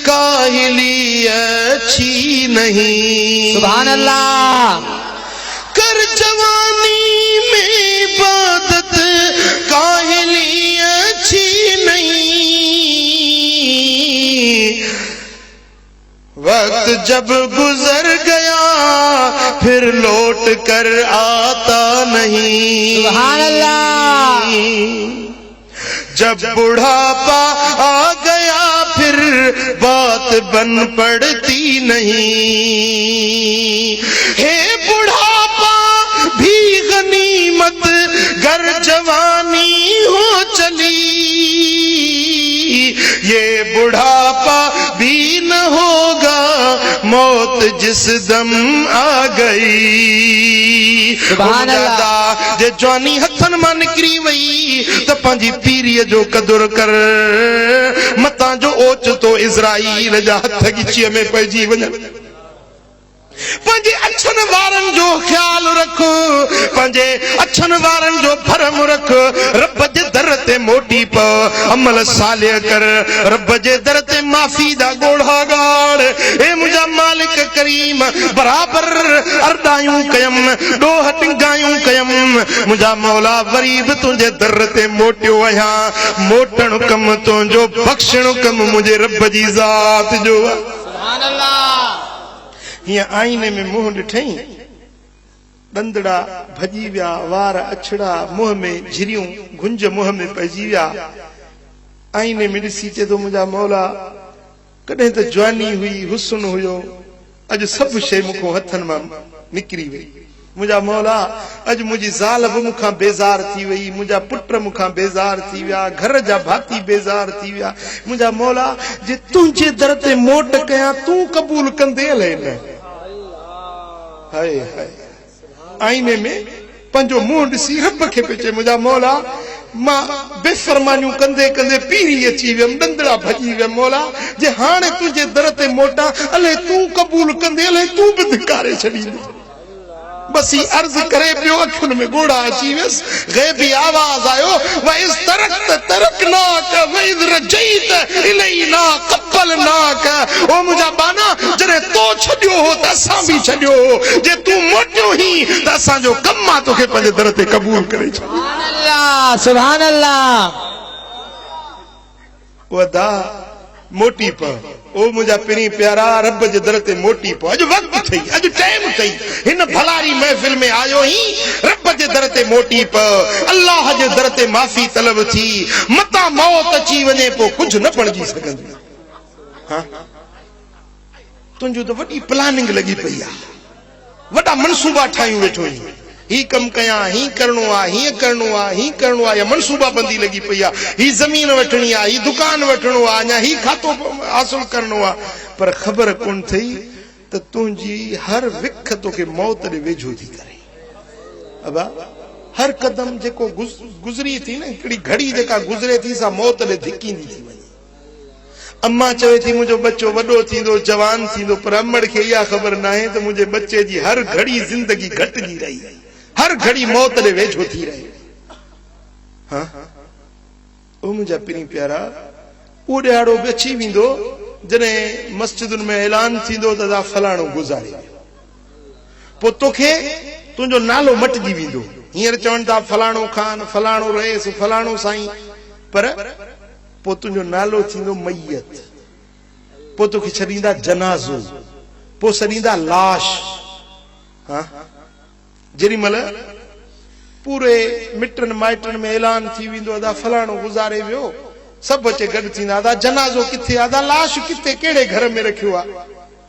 काहिली अच्छी नहीं, सुभान अल्लाह। कर जवानी में इबादत काहिली अच्छी नहीं, वक्त जब गुजर गया फिर लौट कर आता नहीं। सुभान अल्लाह। जब बुढ़ापा आ गया फिर बात बन पड़ती नहीं, हे बुढ़ापा भी गनीमत गर जवानी हो चली, ये बुढ़ापा भी न होगा मौत जिस दम आ गई। सुभान अल्लाह। जे जवानी हथन मां निकरी वई त पंहिंजी पीरीअ जो कदुर कर, मतां जो ओचितो इज़राइल जा हथ गिचीअ में पइजी वञनि। पंहिंजे अछनि वारनि जो ख़्याल रख, पंहिंजे अछनि वारनि जो भरम रख, रब जे दर ते मोटी प, अमल सालिह कर, रब जे दर ते माफ़ी जा ॻोढ़ा ॻाड़। ए मुंहिंजा मालिक करीम बराबर अरदायूं कयम, ॾोह टिंगायूं कयम, मुंहिंजा मौला वरी बि तुंहिंजे दर ते मोटियो आहियां। मोटण कम तुंहिंजो, बख़्शण कम मुंहिंजे रब जी ज़ात जो। सुभान अल्लाह। हीअं आईने में मुंहुं ॾिठई, ॾंदड़ा भॼी विया, वार अछड़ा मुंह में झिरियूं, गुंज मुंह में पइजी विया। आईने में ॾिसी चए थो मुंहिंजा मौला कॾहिं त जवानी हुई, हुस्न हुयो, अॼु सभु शइ मूंखां हथनि मां निकिरी वई। मुंहिंजा मौला अॼु मुंहिंजी ज़ाल बि मूंखां बेज़ार थी वई, मुंहिंजा पुट मूंखां बेज़ार थी विया, घर जा भाती बेज़ार थी विया। मुंहिंजा मौला जे तुंहिंजे दर ते मोट कयां तूं क़बूल कंदे अलाए न। हाय हाय। आईने में पंहिंजो मुंहुं ॾिसी रब खे पियो चए मुंहिंजा मौला मां बेफ़रमानियूं कंदे कंदे पीरी अची वियमि, ॾंदड़ा भॼी वियमि। मौला जे हाणे तुंहिंजे दर ते मोटा अलाए तूं क़बूल कंदे, अलाए तूं बि धिकारे छॾींदे। बस ही अर्ज करे पियो, अखियुनि में ॻोढ़ा अची वियसि। ग़ैबी आवाज़ आयो, वइज़ तरक़्त तरक़नाक वइज़ रजईत इलैना क़ब्बलनाक। ओ मुंहिंजा बाना जॾहिं तो छॾियो हो त असां बि छॾियो हो, जे तूं मोटियो ही त असांजो कमु आहे तोखे पंहिंजे दर ते क़बूल करे छॾियो। सुभान अल्लाह। सुभान अल्लाह। वदा मोटी प, ओ मुंहिंजा पिणी प्यारा रब जे दर ते मोटी प। अॼु वक़्तु थई, अॼु टाइम थई, हिन भलारी महफ़िल में आयो ही रब जे दर ते मोटी प, अल्लाह जे दर ते माफ़ी तलब थी, मतां मौत अची वञे पोइ कुझु न बणिजी सघंदी। हाँ तुंहिंजो त वॾी प्लानिंग लॻी पई आहे, वॾा मनसूबा ठाहियूं वेठो आहीं, ही कम कयां, ही करणो आहे, हीअं करणो आहे, ही करणो आहे, या मनसूबा बंदी लगी पई आहे, ही ज़मीन वठणी आहे, ही दुकान वठणो आहे, या ही खातो हासिल करणो आहे। पर ख़बर कोन थई त तुंहिंजी हर विख तोखे मौत ॾे वेझो थी करे। अबा हर कदम जेको गुज़री थी न, हिकिड़ी घड़ी जेका गुज़रे थी सा मौत ॾे धिकींदी थी वञे। अम्मा चवे थी मुंहिंजो बच्चो वॾो थींदो, जवान थींदो, पर अमड़ खे इहा ख़बर न आहे त मुंहिंजे बच्चे जी हर घड़ी ज़िंदगी घटिजी रही, हर घड़ी मौत ॾे वेझो थी रही। हाँ ओ मुंहिंजा पिणी प्यारा, उहो ॾियारो बि अची वेंदो जॾहिं मस्जिदुनि में ऐलान थींदो त दा फलाणो गुज़ारे वियो, पोइ तोखे तुंहिंजो नालो मटिजी वेंदो। हींअर चवनि था फलाणो खान, फलाणो रईस, फलाणो साईं, पर पोइ तुंहिंजो नालो थींदो मैयत, पोइ तोखे छॾींदा जनाज़ो, पोइ छॾींदा लाश। हाँ जेॾी महिल पूरे मिटनि माइटनि में ऐलान थी वेंदो अदा फलाणो गुज़ारे वियो, सब अचे गॾु थींदा आदा जनाज़ो किथे आदा लाश किथे कहिड़े घर में रखियो आहे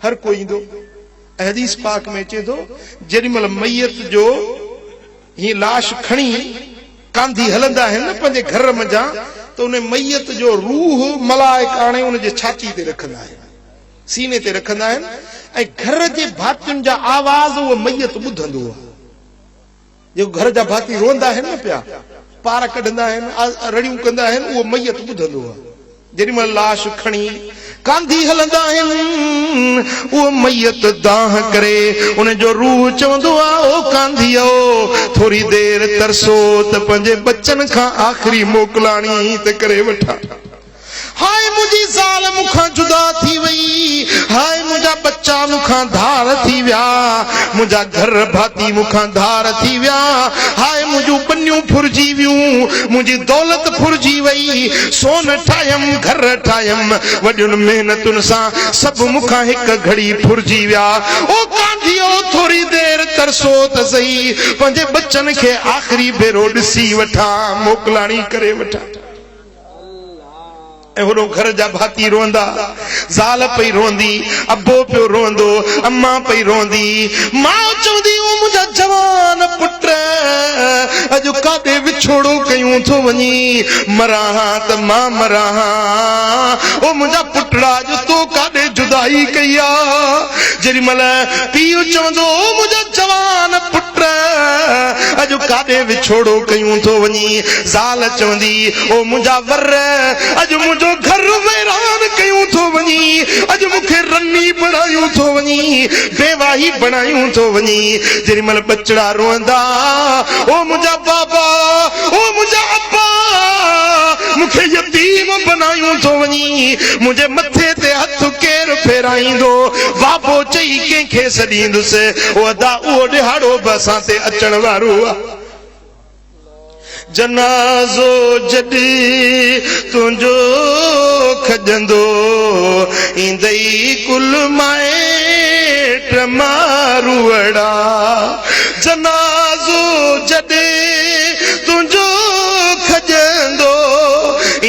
हर कोई ईंदो हदीस पाक में अचे थो जेॾीमहिल मैयत जो ही लाश खणी कांधी हलंदा आहिनि न पंहिंजे घर मंझां त उन मैयत जो रूह मलाइक आणे उन जे छाती ते रखंदा आहिनि सीने ते रखंदा आहिनि ऐं घर जे भातियुनि जा आवाज़ उहो मैयत ॿुधंदो आहे जेको घर जा भाती रोंदा आहिनि न पिया पार कढंदा आहिनि रड़ियूं कंदा आहिनि उहो मैयत ॿुधंदो आहे जेॾीमहिल लाश खणी कांधी हलंदा आहिनि उहो मैयत दाह करे उन जो रूह चवंदो आहे ओ कांधियो थोरी देरि तरसो त पंहिंजे बचनि खां आख़िरी मोकलाणी त करे वठां हाय मुंहिंजी ज़ाल मूंखां जुदा थी वई हाय मुंहिंजा बच्चा मूंखां धार थी विया मुंहिंजा घर भाती मूंखां धार थी विया हाय मुंहिंजूं बनियूं फुरजी वियूं मुंहिंजी दौलत फुरजी वई सोन ठाहियमि घर ठाहियमि वॾियुनि महिनतुनि सां सभु मूंखां हिकु घड़ी फुरजी विया ओ कांधियो थोरी देरि तरसो त सही पंहिंजे बच्चनि खे आख़िरी भेरो ॾिसी वठां मोकलाणी करे वठां होड़ो घर जा भाती रोंदा ज़ाल पई रोंदी अबो पियो रोंदो अम्मा पई रोंदी मां चवंदी ओ मुंहिंजा जवान पुट अॼु काॾे विछोड़ो कयूं थो वञी मरां त मां मरां ओ मुंहिंजा पुटड़ा अॼु तो काॾे जुदाई कई आहे जेॾीमहिल पीउ चवंदो ओ मुंहिंजा जवान पुट अॼु काॾे विछोड़ो कयूं थो वञी ज़ाल चवंदी ओ मुंहिंजा वर अॼु मुंहिंजो घर वैरान कयूं थो वञी अॼु मूंखे रनी बणायूं थो वञी बेवाही बणायूं थो वञी जेॾीमहिल बचड़ा रोंदा ओ मुंहिंजा बाबा ओ मुंहिंजा अब्बा मूंखे यतीम बनायूं थो वञी मुंहिंजे मथे ते हथ केरु फेराईंदो बाबो चई कंहिंखे सॾींदुसि ओ अदा उहो ॾिहाड़ो बि असां ते अचण वारो आहे जनाज़ो जॾहिं तुंहिंजो खजंदो ईंदई कुल माइट मारूअड़ा जनाज़ो जॾहिं तुंहिंजो खजंदो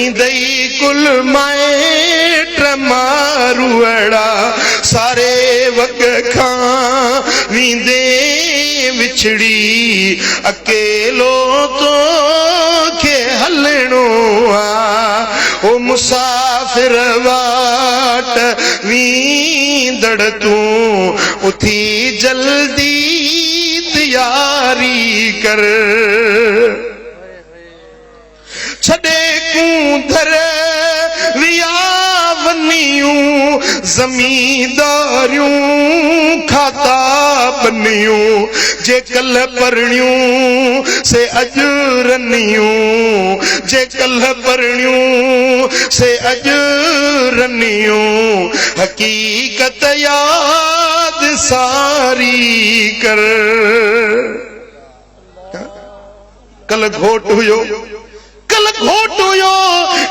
ईंदई कुल माइट मारूअड़ा सारे वग खां वींदे विछड़ी अकेलो तो के हलणो आ ओ मुसाफिर वाट वींदड़ तूं उथी जल्दी तैयारी कर छॾे कूंदर विया वनियूं ज़मींदारियूं खाता बनियूं जे कल परणियूं से अॼु रनियूं जे कल परणियूं से अॼु रनियूं हकीकत याद सारी कर कल घोट हुयो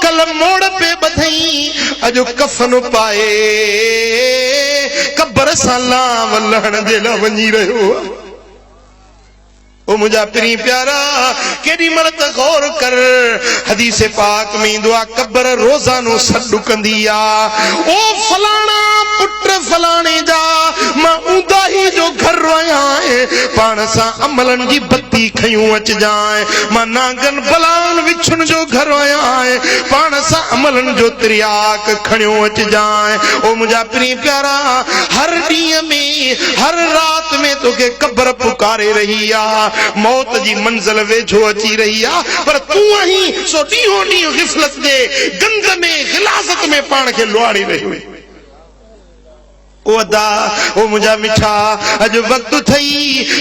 कल मोड़ पे बधई अॼु कफन पाए कब्र सां लाव लहण जे लाइ वञी रहियो ओ मुंहिंजा पिरी प्यारा केॾी महिल त गौर कर हदीस पाक में ईंदो आहे कब्र रोज़ानो सॾु कंदी आहे ओ फलाणा पुट फलाणे जा मां ऊंदाही जो घर आहियां पाण सां अमलनि जी बत्ती खयूं अचजांइ मां नांगन बलान विछुन जो घर आहियां पाण सां अमलनि जो त्रियाक खणियो अचजांइ ओ मुंहिंजा पिरी प्यारा हर ॾींहं में हर रात में तोखे कब्र पुकारे रही आहे मौत जी मंज़िल वेझो अची रही आहे पर तूं आहीं सो ॾींहों ॾींहुं ग़िफ़लत जे गंद में गिलासत में पाण खे लुआड़ी रहियो ओ अदा ओ मुंहिंजा मिठा अॼु वक़्तु थई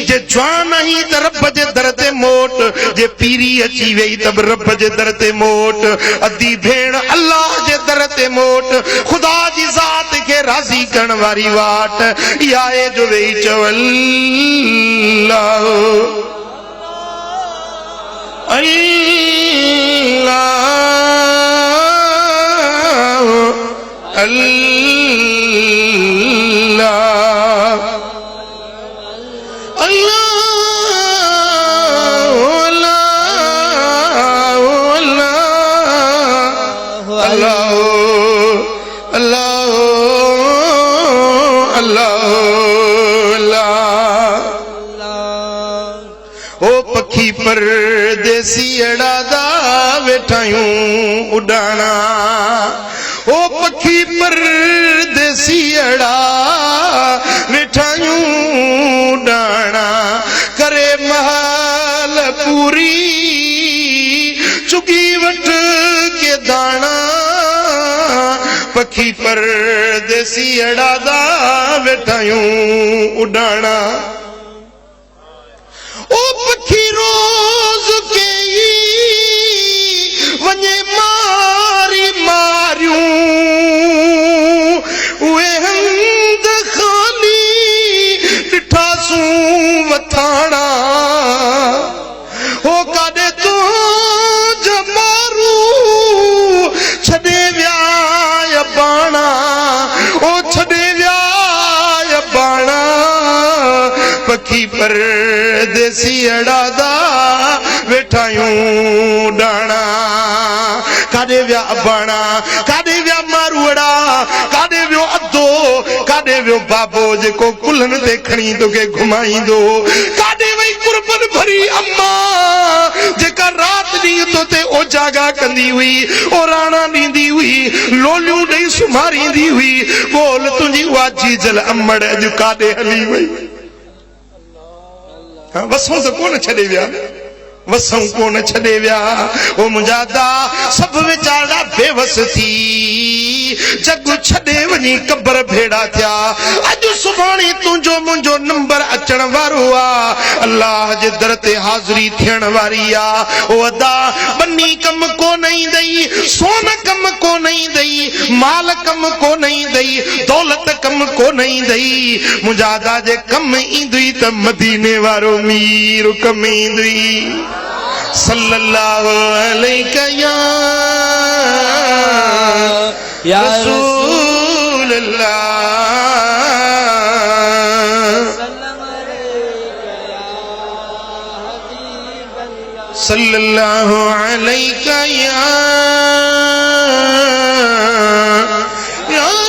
जे जवान आहीं त रब जे दर ते मोट जे पीरी अची वई त बि रब जे दर ते मोट अदी भेण अल्लाह जे दर ते मोट ख़ुदा जी ज़ात खे राज़ी करण वारी वाट इहा आहे जो वेही चओ अल्लाह अल्लाह अल्लाह परदेसी अड़ा दा वेठायूं उड़ाना ओ पखी परदेसी अड़ा वेठायूं उड़ाना करे महल पूरी चुगी वट के दाना पखी परदेसी अड़ा दा वेठायूं उड़ाना ओ पखी रोज के वने मारी मारियूं उहे हंद खाली ॾिठासूं वथाणा ओ काॾे तू जमारू छॾे विया बाणा ओ छॾे विया बाणा पखी परदेसी अड़ा दा वेठायूं डाणा काॾे विया बाणा काॾे विया मारूअड़ा काॾे वियो अधो काॾे वियो बाबो जेको कुल्हनि ते खणी तोखे घुमाईंदो काॾे वई कुर्बन भरी अम्मा जेका रात ॾींहुं तो ते ओजागा कंदी हुई ओराणा ॾींदी हुई लोलियूं ॾेई सुम्हारींदी हुई बोल तुंहिंजी उहा जीजल अमड़ अॼु काॾे हली वई वसूं तो कोन छॾे विया वसूं कोन छॾे विया ओ मुंहिंजा दा सभु वीचारा बेवस थी जग छॾे वञी कबर भेड़ा थिया अॼु सुभाणे तुंहिंजो मुंहिंजो नंबर अचण वारो आहे अल्लाह जे दर ते हाज़िरी थियण वारी आहे ओ अदा बन्नी कम कोन ईंदई सोन कम कोन ईंदई माल कम कोन ईंदई दौलत कम कोन ईंदई मुंहिंजा दा जे कम ईंदई त मदीने वारो मीर कम ईंदई सल्लल्लाहु अलैहि या रसूल अल्लाह सल्लल्लाहु अलैहि या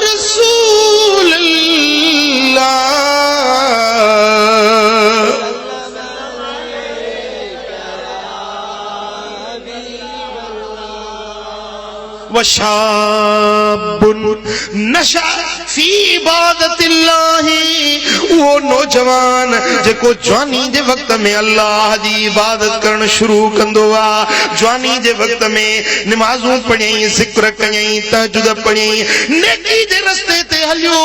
रसूल अल्लाह वशाबुन नशा फी इबादतिल्लाहि वो नौजवान जेको जवानी जे वक्त में अल्लाह जी इबादत करण शुरू कंदो आ जवानी जे वक्त में नमाज़ूं पढ़ियई ज़िक्र कयई तहज्जुद पढ़ियई नेकी जे रस्ते ते हलियो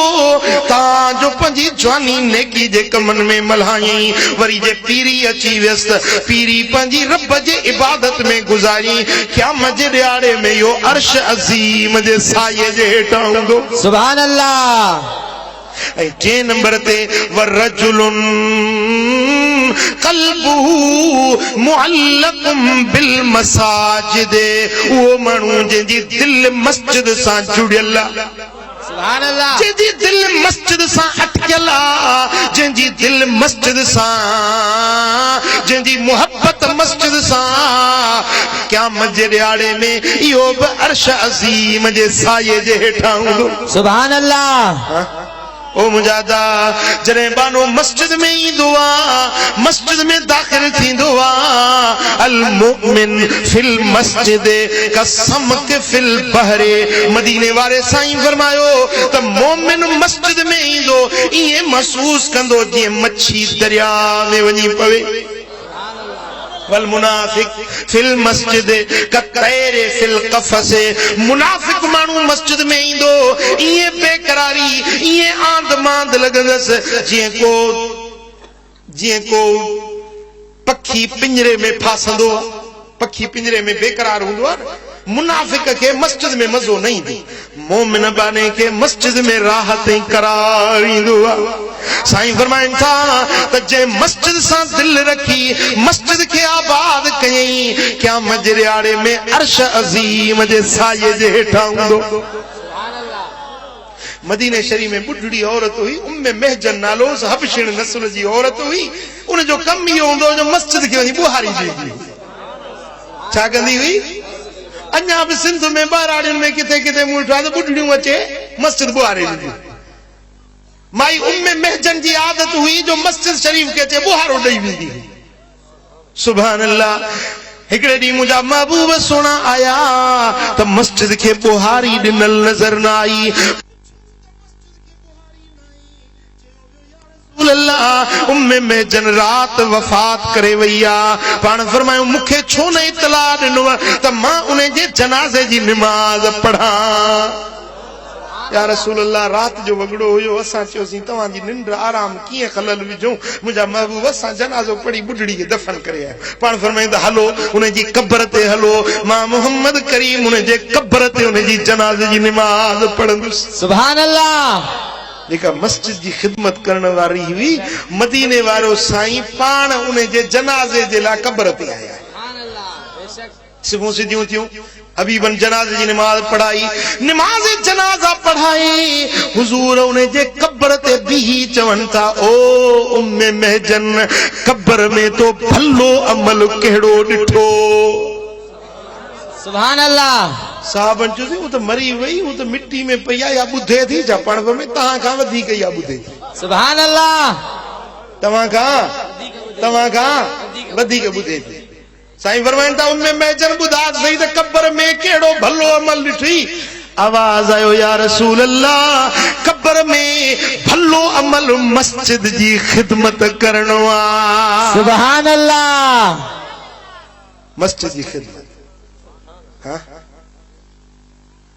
तां जो पंहिंजी जवानी नेकी जे कमनि में मल्हायई वरी जे पीरी अची वियसि पीरी पंहिंजी रब जे इबादत में गुज़ारी क़यामत जे ॾियारे में इहो अर्श अज़ीम जे साये जे हेठां हूंदो सुभान अल्लाह ऐं टे नंबर ते वरजुलुन क़ल्बुहु मुअल्लक़ुम बिल मसाजिद उहो माण्हू जंहिंजी दिलि मस्जिद सां जुड़ियल आहे सुभान अल्लाह जंहिंजी दिलि मस्जिद सां अटकियल आहे जंहिंजी दिलि मस्जिद सां जंहिंजी मुहबत मस्जिद सां क़यामत जे ॾियारे में इहो बि अर्श अज़ीम जे साये जे हेठां हूंदो सुभान अल्लाह ओ मुजादा जॾहिं बानो मस्जिद में ईंदो आहे मस्जिद में दाख़िल थींदो आहे अल मुमिन फिल मस्जिद कसमक फिल बहरे मदीने वारे साईं फरमायो त मोमिन मस्जिद में ईंदो ईअं महसूस कंदो जीअं मच्छी दरिया में वञी पवे वल मुनाफिक फिल मस्जिद कतैरे फिल कफस मुनाफिक माण्हू मस्जिद में ईंदो ईअं बेकरारी ईअं आंद मांद लॻंदसि जीअं को पखी पिंजरे में फासंदो आहे पखी पिंजरे में बेकरार हूंदो आहे मुनाफिक के मस्जिद में मज़ो न ईंदो मोमिन बाने के मस्जिद में राहत ऐं करार ईंदो आहे साईं फरमाइनि था त जंहिं मस्जिद सां दिलि रखी मस्जिद खे आबाद कयई क़यामत जे ॾियारे में अर्श अज़ीम जे साये जे हेठां हूंदो मदीने शरीफ में बुढ़ड़ी औरत हुई उम्मे महजन नालो हबशिण नस्ल जी औरत हुई उन जो कम इहो हूंदो जो मस्जिद खे वञी बुहारी ॾींदी छा कंदी हुई अञा बि सिंध में ॿाराड़ियुनि में किथे किथे मूं ॾिठो आहे त बुढ़ड़ियूं अचे मस्जिद बुहारे ॾींदियूं माई उम्मे महजन जी आदत हुई जो मस्जिद शरीफ के अचे बुहारो ॾेई वेंदी सुभान अल्लाह। हिकड़े ॾींहुं मुंहिंजा महबूब सोना आया त मस्जिद खे बुहारी ॾिनल नज़र न आई। उम्मे में जन रात वफ़ात करे वई आ। पाण फरमायो मूंखे छो न इतला ॾिनो त मां उन जे जनाज़े जी निमाज़ पढ़ा। या रसूल अल्लाह, रात जो वगड़ो हुयो, असां चयोसीं तव्हां जी निंड आराम कीअं खलल विझूं। मुंहिंजा महबूब असां जनाज़ो पढ़ी बुढड़ी खे दफ़न करे आया। पाण फरमाईंदा हलो उन जी क़ब्र ते हलो, मां मोहम्मद करीम उन जे क़ब्र ते उन जी जनाज़े जी निमाज़ पढ़ंदुसि। सुभान अल्लाह। जेका मस्जिद जी खिदमत करण वारी हुई, मदीने वारो साईं पाण उन जे जनाज़े जे लाइ क़ब्र ते आया। सिफूं सिधियूं थियूं, हबीबन जनाज़े जी निमाज़ पढ़ाई, निमाज़ जनाज़ा पढ़ाई। हुजूर उन जे क़ब्र ते बीही चवनि था, ओ उम्मे महजन, क़ब्र में तो भलो अमल कहिड़ो ॾिठो। सुभान अल्लाह। साहबन चयोसीं हू त मरी वई, हू त मिट्टी में पई आहे या ॿुधे थी छा? पाण में तव्हां खां वधीक या ॿुधे थी। सुभान अल्लाह। तव्हां खां वधीक ॿुधे थी। साईं फरमाइनि था उम्मे महजन ॿुधा सही त क़ब्र में कहिड़ो भलो अमल ॾिठी। आवाज़ आयो या रसूल अल्लाह, क़ब्र में भलो अमल मस्जिद जी खिदमत करणो आहे। सुभान अल्लाह। मस्जिद जी खिदमत। हाँ?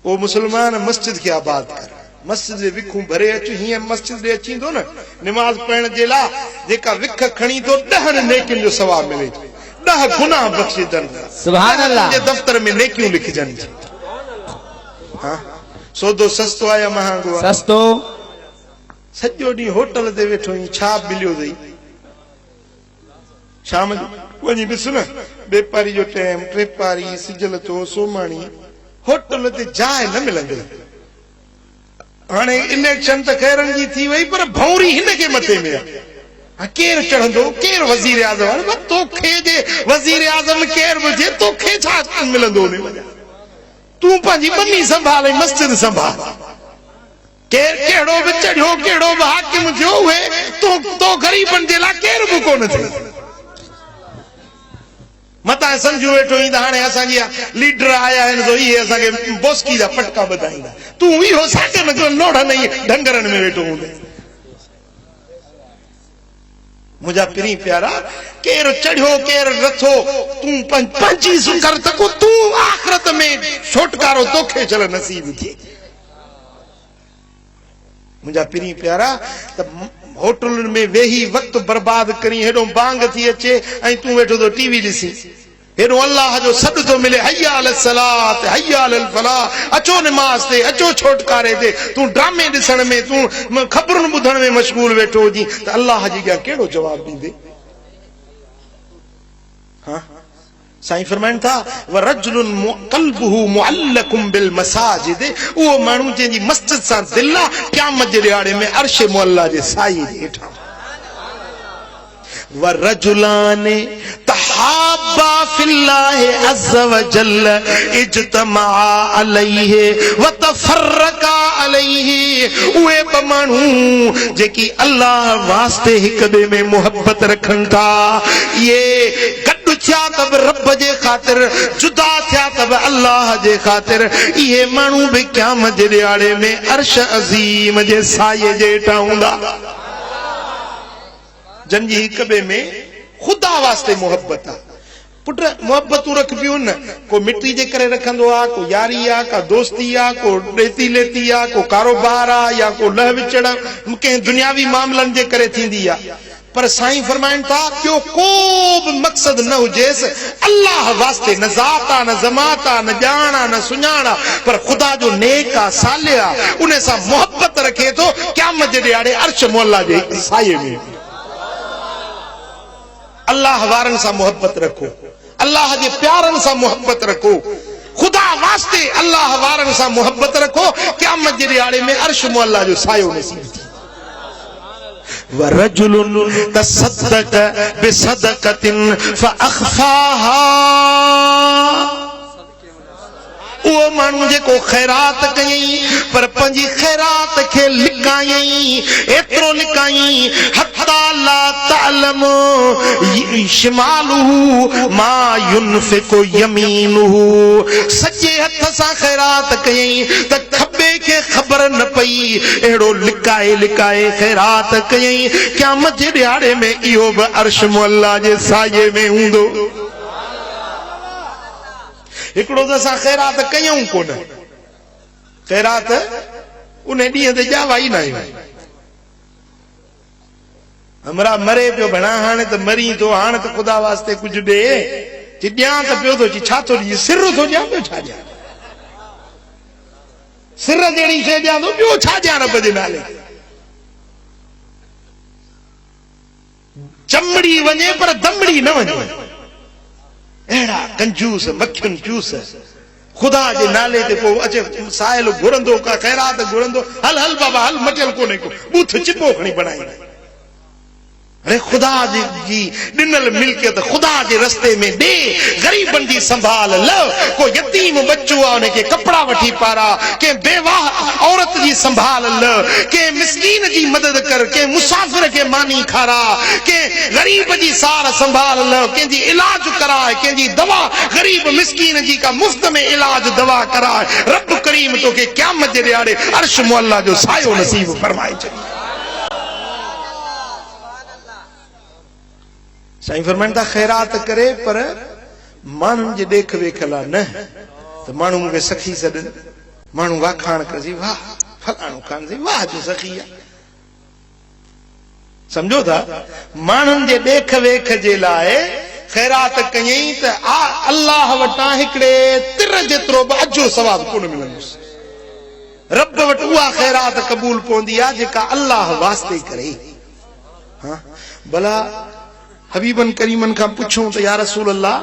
ओ मुसलमान मस्जिद के आबाद कर, मस्जिद जे विखूं भरे अच। हीअं मस्जिद ॾे अचींदो न निमाज़ पढ़ण जे लाइ, जेका विख खणी तो 10 नेकियुनि जो सवाब मिले, 10 गुनाह बख़्शिजनि। सुभान अल्लाह। जे दफ़्तर में नेकियूं लिखजनि। हाँ? सौदो सस्तो आहे या महांगो आहे? सस्तो। सॼो ॾींहुं होटल ते वेठो आहीं, छा मिलियो अथई? शाम जो वञी ॾिस न, बेपारी जो टाइम, ट्रेपारी, सिजल तो सोमाणी, होटल ते जाइ न मिलंदी। हाणे इलेक्शन त खैरन जी थी वई, पर भौरी हिन खे मथे में आहे। केरु चढ़ंदो, केरु वज़ीर आज़म? तोखे जे वज़ीर आज़म केरु हुजे, तोखे छा मिलंदो? तूं पंहिंजी बनी संभाले, मस्जिद संभाल। केरु कहिड़ो बि चढ़ियो, कहिड़ो बि हाकिम थियो, उहे तो ग़रीबनि जे लाइ केरु बि कोन थियो। मता समझू वेठो ई त हाणे असांजी लीडर आया आहिनि तो इहे असांखे बोस्की जा पटका ॿधाईंदा। तूं इहो साकन लोढ़नि ढंगरनि में वेठो हूंदे। मुंहिंजा पिरी प्यारा, केरु चढ़ियो केरु रथो, तूं पंहिंजी कर त को तूं आख़िरत में छोटकारो तोखे चल नसीब थिए। मुंहिंजा पिरी प्यारा, त होटलुनि में वेही वक़्तु बर्बाद करी, हेॾो बांग थी अचे ऐं तूं वेठो तो टीवी ॾिसी, हेॾो अल्लाह जो सॾु थो मिले, हय्या अल सलात, हय्या अल फलाह, अचो निमाज़ ते, अचो छोटकारे ते। तूं ड्रामे ॾिसण में, तूं ख़बरुनि ॿुधण में मशगूल वेठो हुजी, त अल्लाह जी अॻियां कहिड़ो जवाबु ॾींदे? हाँ? साईं फरमाइनि था, वरजुलुन क़ल्बुहु मुअल्लकुम बिल मसाजिद, उहो माण्हू जंहिंजी मस्जिद सां दिलि आहे, क़यामत जे ॾियारे में अर्श मुअल्ला जे साईं जे हेठां। वरजुलान तहाबा फिल्लाहि अज़्ज़ व जल्ल इज्तमा अलैहि व तफर्रका अलैहि, उहे ब माण्हू जेकी अल्लाह वास्ते हिक ॿिए में मोहब्बत रखनि था, ये गॾु थिया त बि रब जे ख़ातिर, जुदा थिया त बि अल्लाह जे ख़ातिर, इहे माण्हू बि क़यामत जे ॾियारे में अर्श अज़ीम जे साये जे हेठां हूंदा। जंहिंजी हिक ॿिए में ख़ुदा वास्ते मोहब्बत आहे। पुट मोहब्बतूं रखबियूं न, को मिटी जे करे रखंदो आहे, को यारी आहे, का दोस्ती आहे, को ॾेती लेती आहे, को कारोबार आहे, या को लह विचड़ कंहिं दुनियावी मामलनि जे करे थींदी आहे। पर साईं फरमाइनि था, ॿियो को बि मक़सद न हुजेसि, अल्लाह वास्ते, न ज़ात आहे, न ज़मात आहे, न ॼाण आहे, न सुञाण आहे, पर ख़ुदा जो नेक आहे, सालिह आहे, उन सां मोहब्बत रखे थो, क़यामत जे ॾियारे अर्श मुअल्ला जे साये में। अल्लाह वारनि सां मोहब्बत रखो, अल्लाह जे प्यारनि सां मोहब्बत रखो, ख़ुदा वास्ते अल्लाह वारनि सां मोहब्बत रखो, क़यामत जे ॾियारे में अर्श मुअल्ला जो सायो नसीब थी। वरजुलुन तसद्दक़ बिसदक़तिन फअख़फ़ाहा, वो मानू जेको खैरात कयई पर पंजी खैरात के लिकाई एतरो लिकाई हत्ता ला तअलमु शिमालुहु मा युनफिकु यमीनुहु सजे हथ सा खैरात कयई त खब्बे के खबर न पई एड़ो लिकाए लिकाए खैरात कयई क़यामत जे ॾियारे में इहो बि अर्श मुअल्ला जे साये में हूंदो हिकड़ो त असां खैरात कयूं कोन खैरात उन ॾींहं ते ॼावा ई न आहियूं हमरा मरे पियो भणा हाणे त मरी तो हाणे त ख़ुदा वास्ते कुझु ॾे चई ॾियां त पियो थो चई छा थो ॾिए सिर थो ॾियां ॿियो छा ॾियां सिर जहिड़ी शइ ॾियां थो ॿियो छा ॾियां रब जे नाले चमड़ी वञे पर दमड़ी न वञे अहिड़ा कंजूस मखियुनि चूस खुदा जे नाले ते पोइ अचे साहिल घुरंदो का खैरात घुरंदो हल हल बाबा हल मटियल कोन्हे को बूथ चिपो खणी बनाई अरे खुदा जी ॾिनल मिल्कियत खुदा जे रस्ते में ॾे ग़रीबनि जी संभाल ल को यतीम बच्चो आहे उनखे कपड़ा वठी पारा के बेवाह औरत जी संभाल ल के मिस्कीन जी मदद कर के मुसाफिर के मानी खारा के गरीब जी सार संभाल ल कंहिंजी इलाज कराए कंहिंजी दवा गरीब मिस्कीन जी का मुफ्त में इलाज दवा कराए रब करीम तो के क़यामत जे ॾियारे अर्श मुअल्ला जो सायो नसीब फरमाए छॾी साईं फरमाइनि था खैरात करे पर माण्हुनि जे ॾेख वेख लाइ न त माण्हू मूंखे सखी सॾनि माण्हू वाखाण कजे वाह फलाणो खान जी वाह जो सखी आहे सम्झो था माण्हुनि जे ॾेख वेख जे लाइ खैरात कयई त अल्लाह वटां हिकिड़े तिर जेतिरो बि अजो सवाब कोन मिलंदुसि रब वटि उहा खैरात क़बूल पवंदी आहे जेका अल्लाह वास्ते करे हाँ भला हबीबन करीमन का पुछूं तो या रसूल अल्लाह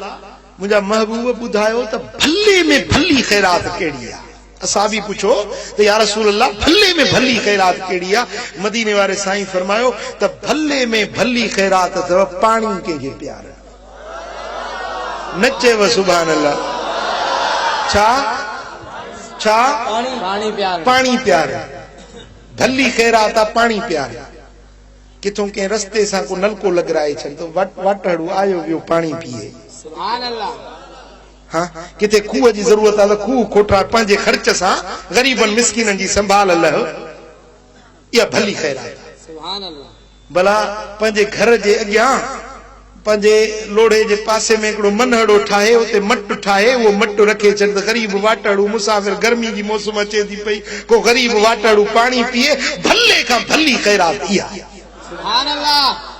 मुझा महबूब बुधायो तो भल्ले में भली खैरात केड़ी आ असा भी पूछो तो या रसूल अल्लाह भल्ले में भली खैरात केड़ी आ मदीने वाले साईं फरमायो तो भल्ले में भली खैरात तो पानी के जे प्यार नचे व सुभान अल्लाह छा छा पानी प्यार भली खैरात पानी प्यार किथों के रस्ते सा को नलको लगराए छन तो वाटड़ू आयो वियो पानी पिए सुभान अल्लाह हाँ किथे खूह जी जरूरत है तो खूह खोटा पंहिंजे खर्च सा गरीबन मिस्किनन जी संभाल लह या भली खैरात सुभान अल्लाह भला पंहिंजे घर जे अॻियां पंहिंजे लोढ़े जे पासे में हिकिड़ो मनहड़ो ठाहे उते मट ठाहे वो मट रखे छॾ त गरीब वाटड़ू मुसाफ़िर गर्मी जी मौसम अचे थी पई को गरीब वाटड़ू पानी पिए भले का भली खैरात इहा सुभान अल्लाह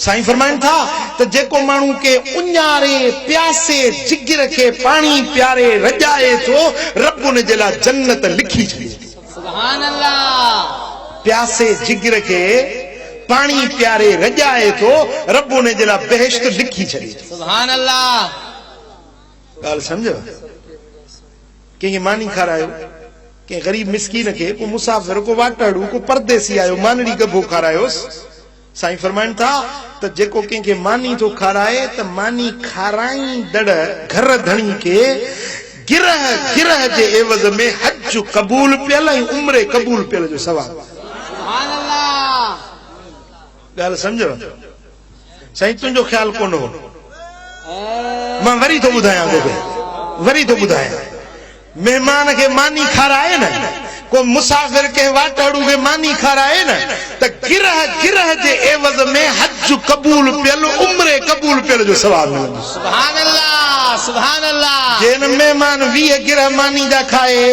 साईं फरमाइन था तो जेको मानू के उन्यारे प्यासे जिगर के पानी प्यारे रजाए तो रब ने जला जन्नत लिखी छे सुभान अल्लाह प्यासे जिगर के पानी प्यारे रजाए तो रब ने जला बेहश्त लिखी छे सुभान अल्लाह गाल समझो के मानी खारायो के गरीब मिस्कीन के को मुसाफिर को वाटड़ू को परदेसी आयो मानड़ी गभो खारायोस साईं फरमाइन था तो जेको के मानी तो खाराए तो मानी खाराई दड़ घर धणी के गिरह गिरह जे एवज में हज कबूल पियल उम्रे कबूल पियल जो सवाब सुभान अल्लाह गाल समझो साईं तुंजो ख्याल कोन हो मां वरी तो बुधाया वरी तो बुधाया मेहमान के मानी खाराए न को मुसाफिर के वाटड़ू के मानी खाराए न तो गिरह गिरह जे एवज में हज कबूल पियल उम्रे कबूल पियल जो सवाब मिलंदो सुभान अल्लाह सुभान अल्लाह जेन मेहमान 20 गिरह मानी जा खाए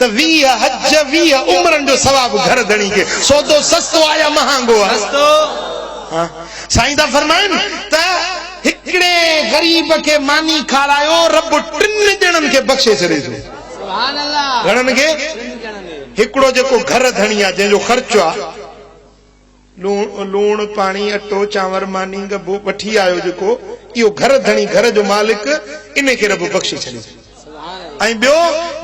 तो 20 हज 20 उम्रन जो सवाब घर धणी के सौदो सस्तो आया महंगो आ सस्तो हां साईं दा फरमाइन त हिकड़े गरीब के मानी खारायो रब 3 ॼणन के बख्शे छड़े थो सुभान अल्लाह घणन के हिकड़ो जेको घर धणी आ जंहिंजो खर्चो आ लूण पानी अटो चांवर मानी गबो वठी आयो जेको इहो घर धणी घर जो मालिक इन के रब बख्शे छड़े ऐं ॿियो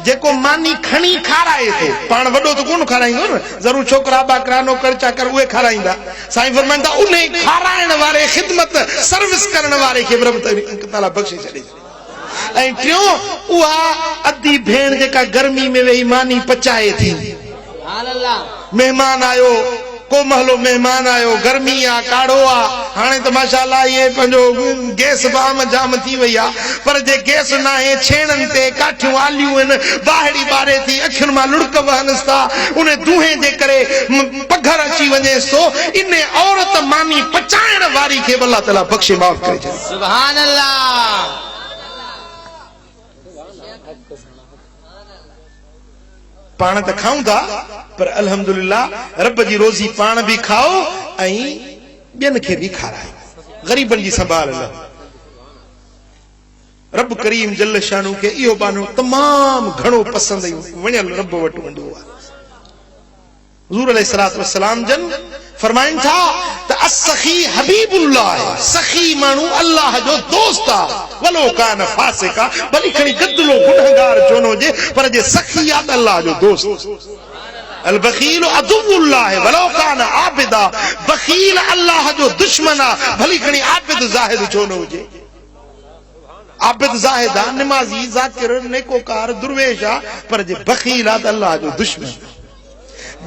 जेको मानी खणी खाराए थो पाण वॾो त कोन खाराईंदो न ज़रूर छोकरा बाकरा नौकर चाकर उहे खाराईंदा साईं फरमाईंदा उन खाराइण वारे खिदमत सर्विस करण वारे खे रब ताला बख्शे छॾे ऐं टियों उहा अधी भेण जेका गर्मी में वेही मानी पचाए थी। सुभान अल्लाह। मेहमान आयो, को महलो मेहमान आयो, गर्मी आ, काढ़ो आ, हाणे त माशाअल्लाह ये पंहिंजो गैस बाम जाम थी वई आ, पर जे गैस न आहे छेणनि ते काठियूं आलियूं आहिनि, बाहिड़ी बारे थी, अखियुनि मां लुड़क वहनिस था, उन दूहे जे करे पघर अची वञेसि थो। इन औरत मानी पचाइण वारी खे अल्लाह ताला बख़्शे माफ़ करे छॾे। सुभान अल्लाह। पाण त खाऊं था, पर अल्हम्दुलिल्लाह रब जी रोज़ी पाण बि खाओ ऐं ॿियनि खे बि खारायो, ग़रीबनि जी संभाल लो। रब करीम जल शानू खे इहो बानो तमाम घणो पसंदि वणियल रब वटि वेंदो आहे। हुज़ूर अलैहिस्सलातु वस्सलाम जन फरमाइनि था त असखी हबीबुल्लाह, सखी माण्हू अल्लाह जो दोस्त आहे, वलो कान फासिका, भली खणी गदलो गुनहगार छो न हुजे, पर जे सखी आहे त अल्लाह जो दोस्त। अल बखील अदुल्लाह वलो कान आबिदा, बखील अल्लाह जो दुश्मन आहे, भली खणी आबिद ज़ाहिद छो न हुजे। आबिद ज़ाहिद आहे, निमाज़ी, ज़ाकिर, नेकोकार, दुर्वेश आहे, पर जे बखील आहे त अल्लाह जो दुश्मन।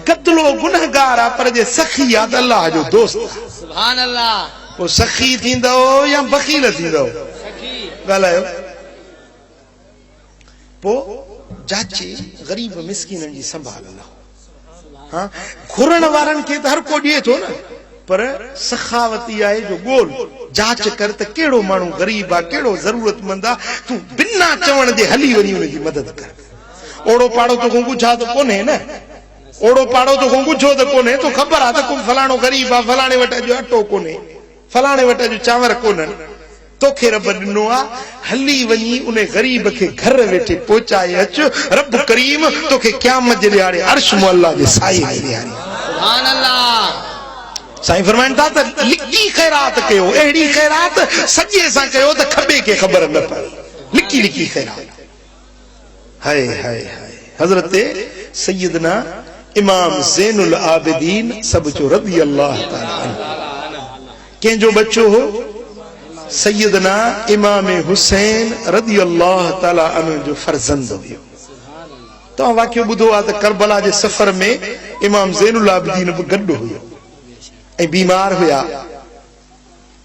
गदलो गुनहगार आहे, पर जे सखी आहे त अल्लाह जो दोस्त। सुभान अल्लाह। पोइ सखी थींदो या बखील थींदो? ॻाल्हायो। पोइ जाचे ग़रीब मिसकीननि जी संभाल लो। हाँ, घुरण वारनि खे त हर को ॾिए थो न, पर सखावती आहे जो ॻोल्ह जांच कर त कहिड़ो माण्हू ग़रीब आहे, कहिड़ो ज़रूरतमंद आहे, तूं बिना चवण जे हली वञी उनजी मदद कर। ओड़ो पाड़ो तो गुझा त कोन्हे न, ओड़ो पाड़ो तो गुझो त कोन्हे, तो ख़बर आहे त को फलाणो ग़रीब आहे, फलाणे वटि अॼु अटो कोन्हे, फलाणे वटि अॼु चांवर कोन्हनि, तोखे रब ॾिनो आहे, हली वञी उन ग़रीब खे घर वेठे पहुचाए अच। रब करीम तोखे क़यामत जे ॾियारे अर्श मुअल्ला जे साए में ॾियारे। सुभान अल्लाह। साईं फरमाइनि था त लिकी ख़ैरात कयो, अहिड़ी ख़ैरात सॼे सां कयो त खॿे खे ख़बर न पए, लिकी लिकी ख़ैरात। हाय हाय हाय। हज़रत सैयदना इमाम ज़ैनुल आबिदीन सब जो रज़ी अल्लाह ताला अन्हु, कंहिंजो बच्चो हो सैयदना इमाम हुसैन रज़ी अल्लाह ताला अन्हु जो फर्ज़ंद हुयो। तव्हां वाक़ियो ॿुधो आहे त करबला जे सफ़र में इमाम ज़ैनुल आबिदीन बि गॾु हुयो ऐं बीमार हुया।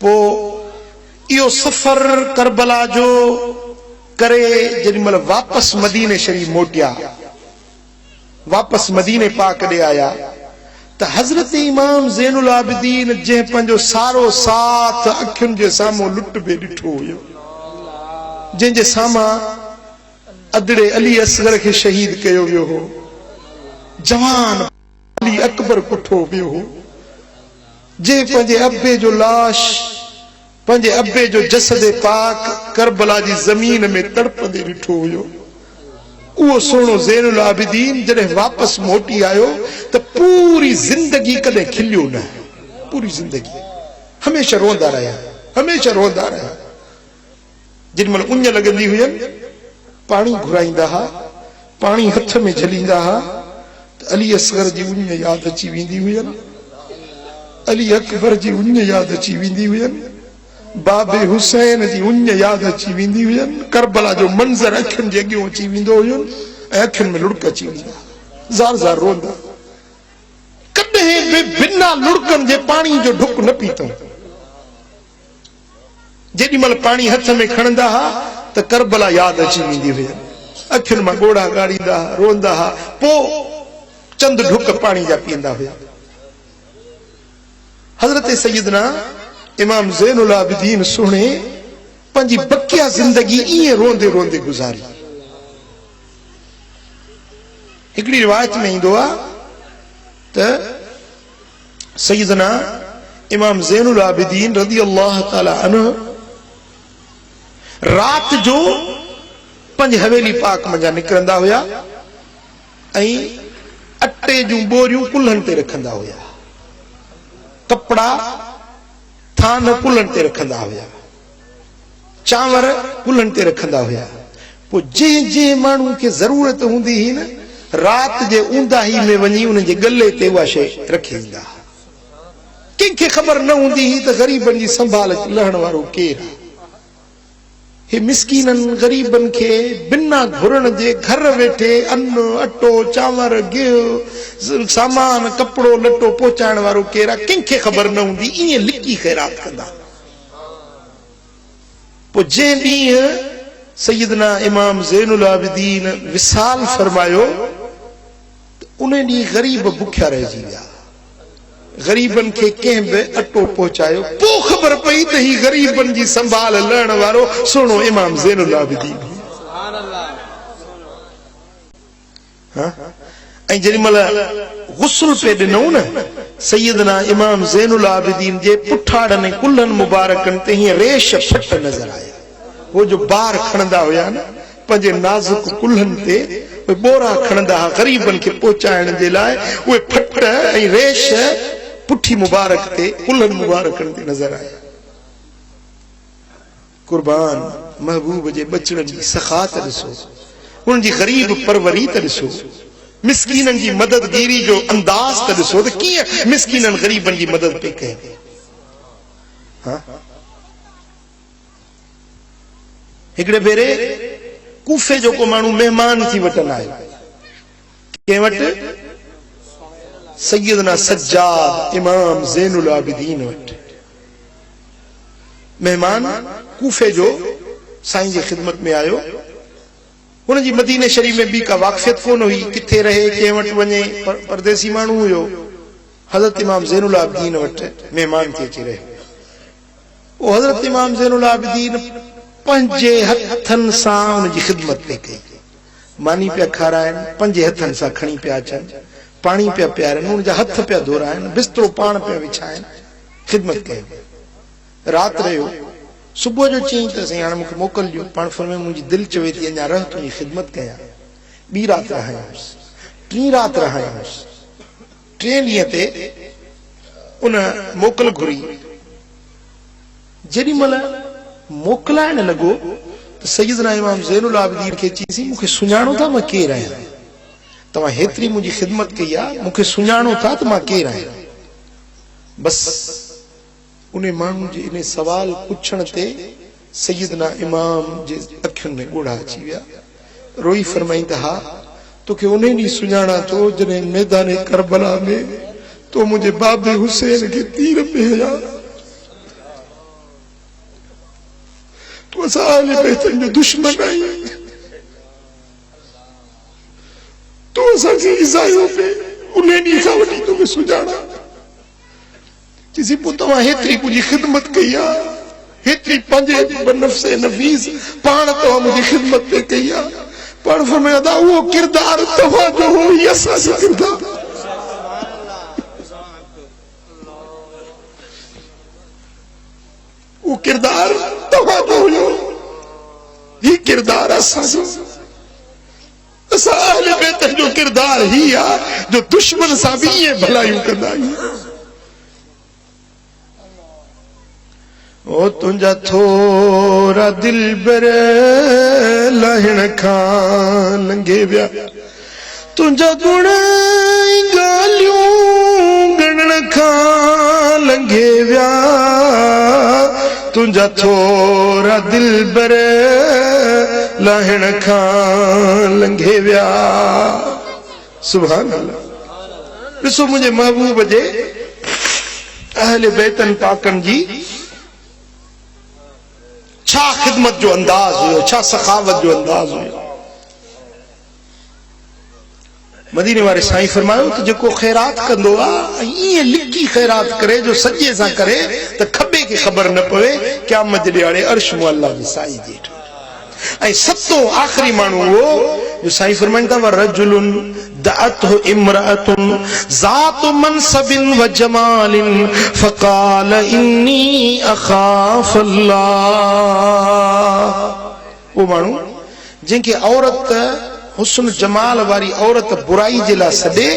पोइ इहो सफ़र करबला जो करे जेॾीमहिल वापसि मदीने शरीफ़ मोटिया, वापसि मदीने पाक ॾे आया, त हज़रत इमाम ज़ैनुल आबिदीन जंहिं पंहिंजो सारो साथ अखियुनि जे साम्हूं लुट बि ॾिठो हुयो, जंहिंजे साम्हूं अदड़े अली असगर खे शहीद कयो वियो हो, जवान अली अकबर कुठो वियो हो, जे पंहिंजे अब्बे जो लाश, पंहिंजे अब्बे जो जसद पाक करबला जी ज़मीन में तड़पंदे ॾिठो हुयो, उहो सोनो ज़ैनुल आबिदीन जॾहिं वापसि मोटी आयो त पूरी ज़िंदगी कॾहिं खिलियो न, पूरी ज़िंदगी हमेशह रोंदा रहिया, हमेशह रोंदा रहिया। जेॾीमहिल उञ लॻंदी हुयनि, पाणी घुराईंदा हुआ, पाणी हथ में झलींदा हुआ त अली असगर जी उञ यादि अची वेंदी हुयनि, अली अकबर जी उञ यादि अची वेंदी हुयनि, बाबे हुसैन जी उञ यादि अची वेंदी हुयनि, करबला जो मंज़र अखियुनि जे अॻियां अची वेंदो हुयुनि ऐं अखियुनि में लुड़क अची वेंदा, ज़ार ज़ार रोंदा। कॾहिं बि बिना लुड़कनि जे पाणी जो ढुक न पीतो। जेॾीमहिल पाणी हथ में खणंदा हुआ त करबला यादि अची वेंदी हुयनि, अखियुनि मां ॻोढ़ा ॻाड़ींदा हुआ, रोंदा हुआ, पोइ चंद ढुक पाणी जा पीअंदा हुया। हज़रत सैयदना इमाम ज़ैनुल आबिदीन सुणे पंहिंजी बकिया ज़िंदगी ईअं रोंदे रोंदे गुज़ारी। हिकिड़ी रिवायत में ईंदो आहे त सैयदना इमाम ज़ैनुल आबिदीन रज़ी अल्लाह ताला अन्हु रात जो पंज हवेली पाक मंझा निकिरंदा हुया ऐं अटे जूं बोरियूं कुल्हनि ते रखंदा हुया, कपड़ा थान कुल्हनि ते रखंदा हुया, चांवर कुल्हनि ते रखंदा हुया। पोइ जंहिं जंहिं माण्हू खे ज़रूरत हूंदी हुई न, रात जे ऊंदाही में वञी उन जे गले ते उहा शइ रखी ईंदा। कंहिंखे ख़बर न हूंदी हुई त ग़रीबनि जी संभाल लहण वारो केरु आहे। हे मिस्कीनन गरीबन के बिना घुरण जे घर वेठे अन्न अटो चांवर गियो सामान कपड़ो लटो पहुंचाइण वारो केरा कंहिंखे ख़बर न हूंदी ईअं लिकी ख़ैरात कंदा। पोइ जंहिं ॾींहुं सैयदना इमाम ज़ैनुल आबिदीन विसाल फरमायो उन ॾींहुं गरीब बुखिया रहिजी विया। गरीबन के कंहिं बि अटो पहुचायो। पोइ ख़बर पई त ही गरीबन जी संभाल लहण वारो सुहिणो इमाम ज़ैनुल आबिदीन। ऐं जेॾीमहिल गुस्ल पे ॾिनऊं न सैयदना इमाम ज़ैनुल आबिदीन जे पुठाड़नि ऐं कुल्हनि मुबारकनि ते हीअं रेश फट नज़र आया। वो जो बार खणंदा हुया न पंहिंजे नाज़ुक कुल्हनि ते उहे बोरा खणंदा हुआ गरीबनि खे पहुचाइण जे लाइ, उहे फट ऐं रेश पुठी मुबारक ते कुल्हनि मुबारकनि ते नज़र आया। कुर्बान महबूब जे बचड़नि जी सखात ॾिसो, उन्हनि जी गरीब परवरी त ॾिसो, मिस्कीननि जी मददगीरी जो अंदाज़ त ॾिसो त कीअं मिस्कीननि गरीबनि जी मदद पे कयो। हिकिड़े भेरे कूफे जो को माण्हू महिमान थी वठण आयो कंहिं वटि सैयदना सज्जाद इमाम ज़ैनुल आबिदीन वटि। महिमान कूफे जो साईं जी खिदमत में आयो। हुन जी मदीने शरीफ में बि का वाक़फ़ियत कोन हुई, किथे रहे कंहिं वटि वञे, परदेसी माण्हू हुयो। हज़रत इमाम ज़ैनुल आबिदीन वटि महिमान थी अची रहियो। वो हज़रत इमाम ज़ैनुल आबिदीन पंहिंजे हथनि सां हुनजी खिदमत पे कई। मानी पिया खाराइनि, पंहिंजे हथनि सां खणी पिया अचनि, पाणी पिया पियारनि, हुनजा हथ पिया धोराइनि, बिस्तरो पाण पिया विछाइनि, खिदमत कयो। राति रहियो। सुबुह जो चई त साईं हाणे मूंखे मोकिलिजो। पाण फरमायो मुंहिंजी दिलि चवे थी अञा रह तुंहिंजी खिदमत कयां। ॿी राति रहायोसि, टीं राति रहायोसि। टे ॾींहं ते उन मोकल घुरी। जेॾीमहिल मोकिलाइण लॻो त सैयदना इमाम ज़ैनुल आबिदीन खे चईसीं मूंखे सुञाणो था मां केरु आहियां? तव्हां हेतिरी मुंहिंजी खिदमत कई आहे, मूंखे सुञाणो था त मां केरु आहियां? बस उन माण्हू जे इन सवाल पुछण ते सैयदना इमाम जे अखियुनि में ॻोढ़ा अची विया। रोई फरमाईं त हा तोखे उन ॾींहुं सुञाणा थो जॾहिं मैदान करबला में तो मुंहिंजे बाबे हुसैन खे तीर में हया। तूं असां अहले बैतनि जो दुश्मन आहीं, तूं असांखे इज़ायो पे उन ॾींहुं खां वठी तोखे सुञाणा। चईसीं पोइ तव्हां हेतिरी मुंहिंजी खिदमत कई आहे, हेतिरी पंहिंजे नफ़्से नफ़ीस पाण तव्हां मुंहिंजी खिदमत पे कई आहे। पाण फरमाया था उहो किरदार तव्हांजो हो, ही असांजो किरदार। वो किरदार तव्हांजो हुयो, ही किरदार असांजो। असां अहले बैतनि जो किरदार ही आहे जो दुश्मन सां बि ईअं भलायूं कंदा आहियूं। ओ तुंहिंजा थोरा दिलबर लहण खां लंघे विया, तुंहिंजा गुण ॻाल्हियूं ॻणण खां लंघे विया, तुंहिंजा थोरा दिलबर लहण खां लंघे विया। सुभान अल्लाह। ॾिसो मुंहिंजे महबूब जे अहले बैतनि पाकनि जी छा खिदमत जो अंदाज हुयो, छा सखावत जो अंदाज हुयो। मदीने वारे साईं फरमायो त जेको ख़ैरात कंदो आहे ईअं लिकी ख़ैरात करे जो सॼे सां करे त खॿे खे ख़बर न पवे, क़यामत जे ॾियारे अर्श मुअल्ला जी साई जेठो। ऐं सतो आख़िरी माण्हू हो जो साईं फरमाइनि था रजुलुन दअतहु इम्रअतुन ज़ातु मनसबिन व जमालिन फ़क़ाल इन्नी अख़ाफ़ अल्लाह। वो माण्हू जंहिंखे औरत हुस्न जमाल वारी औरत बुराई जे लाइ सॾे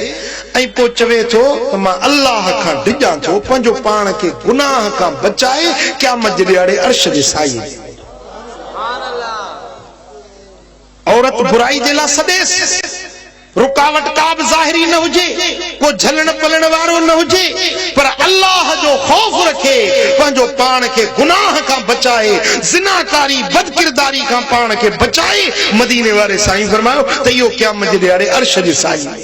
ऐं पोइ चवे थो त मां अल्लाह खां डिॼां थो पंहिंजो पाण खे गुनाह खां बचाए क़यामत जे ॾियारे अर्श जे साई। औरत बुराई जे लाइ सॾेसि रुकावट का भी ज़ाहिरी न हुजे, को झलण पलण वारो न हुजे, पर अल्लाह जो खौफ रखे, पंहिंजो पाण खे गुनाह खां बचाए, ज़िनाकारी बदकिरदारी खां पाण खे बचाए। मदीने वारे साईं फरमायो त इहो क़यामत जे ॾियारे अर्श जे साईं में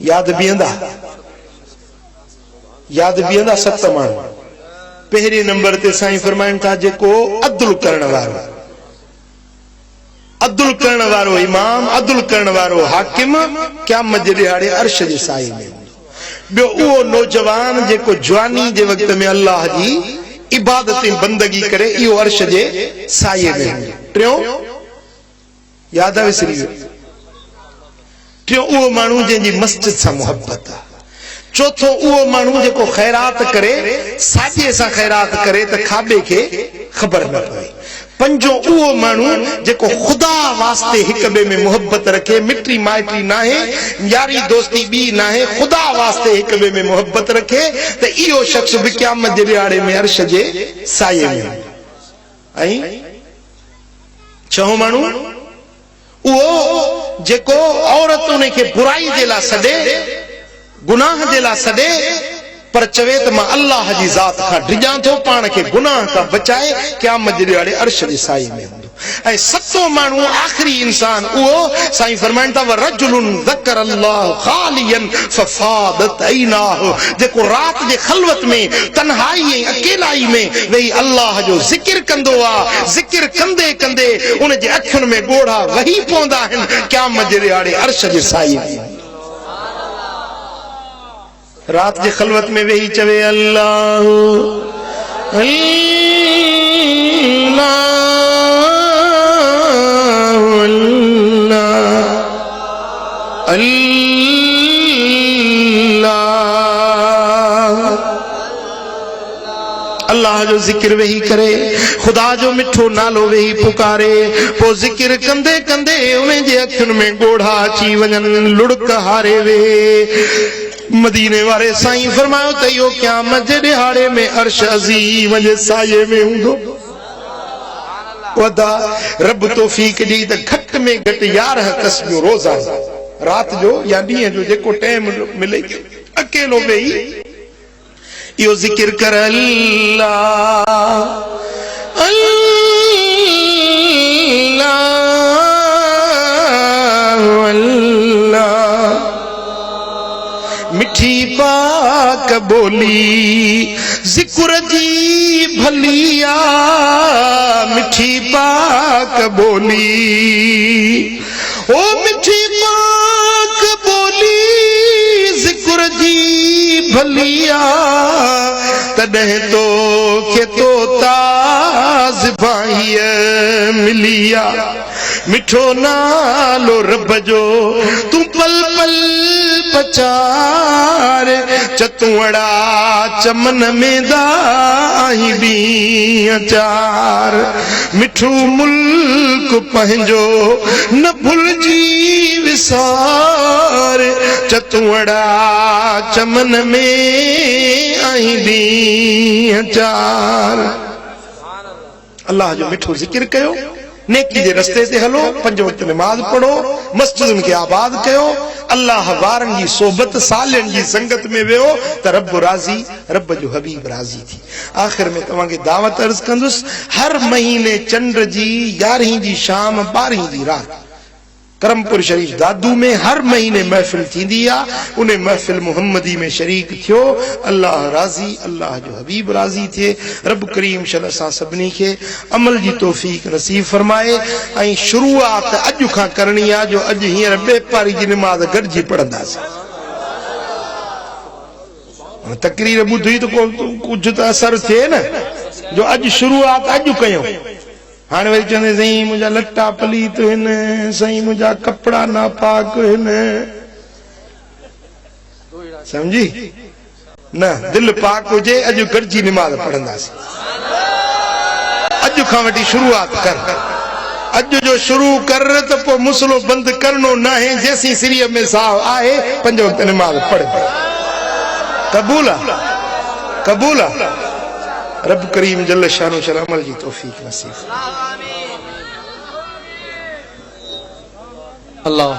याद बीहंदा 7 माण्हू। पहिरें नंबर ते साईं फरमाइनि था जेको अदल करण वारो, अदल करण वारो इमाम, अदल करण वारो हाकिम क़यामत जे ॾियारे अर्श जे साईं में। ॿियो उहो नौजवान जेको जवानी जे वक़्त में अल्लाह जी इबादत बंदगी करे, इहो अर्श जे साईं में। टियों याद आहे विसरी वियो। टियों उहो माण्हू जंहिंजी मस्जिद सां मुहबत आहे। चौथो उहो माण्हू जेको ख़ैरात करे, साॼे सां ख़ैरात करे त खाॿे खे ख़बर न पए। पंजो उहो माण्हू जेको ख़ुदा वास्ते हिक ॿिए में मुहबत रखे, मिटी माइटी नाहे, यारी दोस्ती ॿी नाहे, ख़ुदा वास्ते हिक ॿिए में मुहबत रखे, त इहो शख़्स बि क़यामत जे ॾियारे में अर्श जे साये में। ऐं छहों माण्हू उहो जेको औरत उन खे बुराई जे लाइ सॾे, गुनाह जे लाइ सॾे, पर चवे त मां अल्लाह जी ज़ात खां डिॼां थो, पाण खे गुनाह खां बचाए, क़यामत जे ॾियारे अर्श जे साई में हूंदो। ऐं सतो माण्हू आख़िरी इंसान उहो साईं फरमाइनि था रजुलुन ज़कर अल्लाह ख़ालियन फ़फ़ादत ऐनाहु, जेको रात जे ख़लवत में, तन्हाई ऐं अकेलाई में वेही अल्लाह जो ज़िक्र कंदो आहे। ज़िक्र कंदे कंदे उन जे अखियुनि में ॻोढ़ा वही पवंदा आहिनि, क़यामत जे ॾियारे अर्श जे साई में। रात जे खलवत में वेही चवे अल्लाह अल्लाह अल्लाह अल्लाह जो जिक्र वेही करे, खुदा जो मिठो नालो वेही पुकारे, पो जिक्र कंदे कंदे उन जे अखियुनि में ॻोढ़ा अची वञनि, लुड़क हारे वे। मदीने वारे साईं फरमायो त इहो क़यामत जे ॾिहाड़े में अर्श अज़ीम जे साये में हूंदो। वदा रब तौफीक ॾी त घटि में घटि 11 क़स्मियूं रोज़ाना रात जो या ॾींहं जो जेको टाइम मिले, अकेलो वेही इहो ज़िक्र कर अल्लाह अल्लाह अल्लाह। मिठी पाक बोली ज़िक्र जी भलिया, मिठी पाक बोली, ओ मिठी पाक बोली ज़िक्र जी भलिया, तॾहिं तो खे तो ताज़ भाईअ मिलिया। मिठो नालो रब जो तू पल पल पचार, चतुअड़ा चमन में दाही ॾींहं चार। मिठो मुल्क पंहिंजो न भुलिजी विसार, चतुअड़ा चमन में आई ॾींहं चार। अल्लाह जो मिठो ज़िक्र कयो, नेकी जे रस्ते ते हलो, 5 वक्त नमाज पढ़ो, मस्जिदुनि खे आबाद कयो, अल्लाह वारनि जी सोबत सालियनि जी संगत में वियो त रब राज़ी, रब जो हबीब राज़ी थी। आख़िर में तव्हांखे दावत अर्ज़ कंदुसि, हर महीने चंड जी 11 जी शाम 12 जी रात करमपुर शरीफ दादू में हर महीने महफ़िल थींदी आहे। उन महफ़िल मुहम्मदी में शरीक थियो। अल्लाह राज़ी, अल्लाह जो हबीब राज़ी थिए। रब करीम शल असां सभिनी खे अमल जी तौफ़ीक़ नसीब फरमाए। ऐं शुरूआत अॼु खां करणी आहे, जो अॼु हींअर ॿे पारी जी नमाज़ गॾिजी पढ़ंदासीं। तकरीर ॿुधी त कुझु त असर थिए न, जो अॼु शुरूआत अॼु कयूं। हाणे वरी चवंदे साईं मुंहिंजा लटा पलीत आहिनि, साईं मुंहिंजा कपिड़ा नापाक आहिनि, सम्झी न? दिलि पाक हुजे, अॼु गॾिजी निमाज़ पढ़ंदासीं। अॼु खां वठी शुरूआत कर, अॼु जो शुरू कर त पोइ मुसलो बंदि करणो न आहे। जेसीं सिरीअ में साहु आहे 5 वक्त निमाज़ पढ़। क़बूल आहे, क़बूल आहे। रब करीम जल शानो शल अमल जी तौफ़ीक़ नसीब। अल्लाह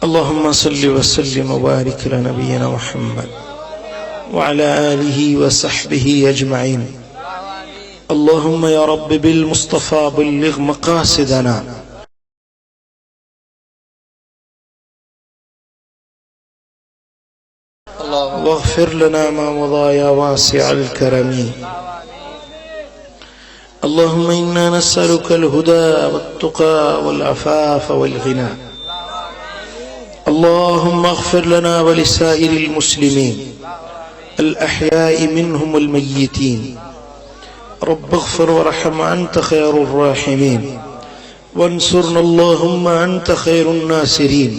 अल्लाहुम्मा सल्लि व सल्लिम व बारिक अला नबियना मुहम्मद व अला आलिहि व सहबिहि अजमईन। अल्लाहुम्मा या रब्बि बिल मुस्तफा बल्लिग मकासिदना वाग़फिर लना मा मदा या वासिअल करमी। अल्लाहुम्मा इन्ना नस्अलुकल हुदा वत्तुका वल अफ़ाफ़ वल गिना। अल्लाहुम्मा अग़फ़िर लना व लिसाइरिल मुस्लिमीन अल अहयाइ मिनहुम वल मय्यितीन। रब्बि अग़फ़िर वरहम अन्त खैरुर राहिमीन वंसुरना अल्लाहुम्मा अन्त खैरुन नासिरीन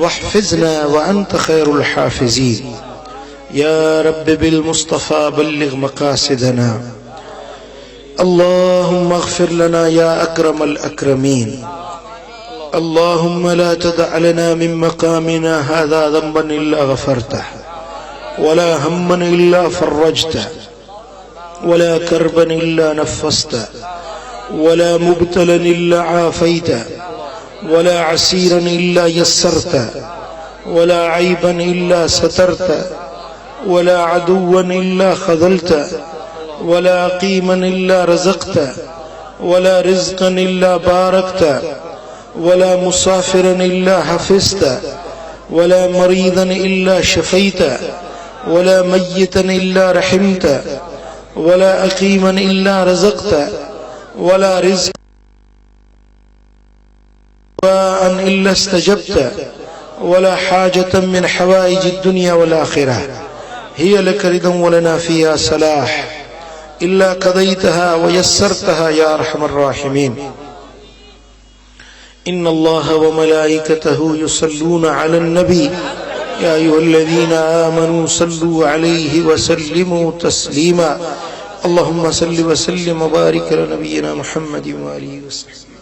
वहफ़िज़ना व अन्त खैरुल हाफ़िज़ीन। या रब्बि बिल मुस्तफ़ा बल्लिग़ मक़ासिदना। अल्लाहुम्मा अग़फ़िर लना या अकरमल अकरमीन। अल्लाहुम्मा ला तदअ लना मिन मक़ामिना हाज़ा ज़ंबन इल्ला ग़फ़रतह वला हम्मन इल्ला फ़र्रजतह वला करबन इल्ला नफ़्फ़स्तह वला मुब्तलन इल्ला आफ़ैतह वला असीरन इल्ला यस्सरतह वला ऐबन इल्ला सतरतह वला अदुव्वन इल्ला ख़ज़लतह वला अक़ीमन इल्ला रज़क़तह वला रिज़्क़न इल्ला बारकतह वला मुसाफ़िरन इल्ला हफ़िज़तह वला मरीदन इल्ला शफ़ैतह वला मय्यितन इल्ला रहिमतह वला अक़ीमन इल्ला रज़क़तह वला रिज़्क़न इल्ला इस्तजबतह वला हाजतन मिन हवाइजिद दुनिया वल आखिरह हिय लक रिदन व लना फ़ीहा सलाह इल्ला क़ज़ैतहा व यस्सरतहा या अरहमर राहिमीन। इन्नल्लाह व मलाइकतहु युसल्लूना अलन नबी या अय्युहल्लज़ीना आमनू सल्लू अलैहि व सल्लिमू तस्लीमा। अल्लाहुम्मा सल्लि व सल्लिम व बारिक अला नबिय्यिना मुहम्मद व आलिहि व सल्लम।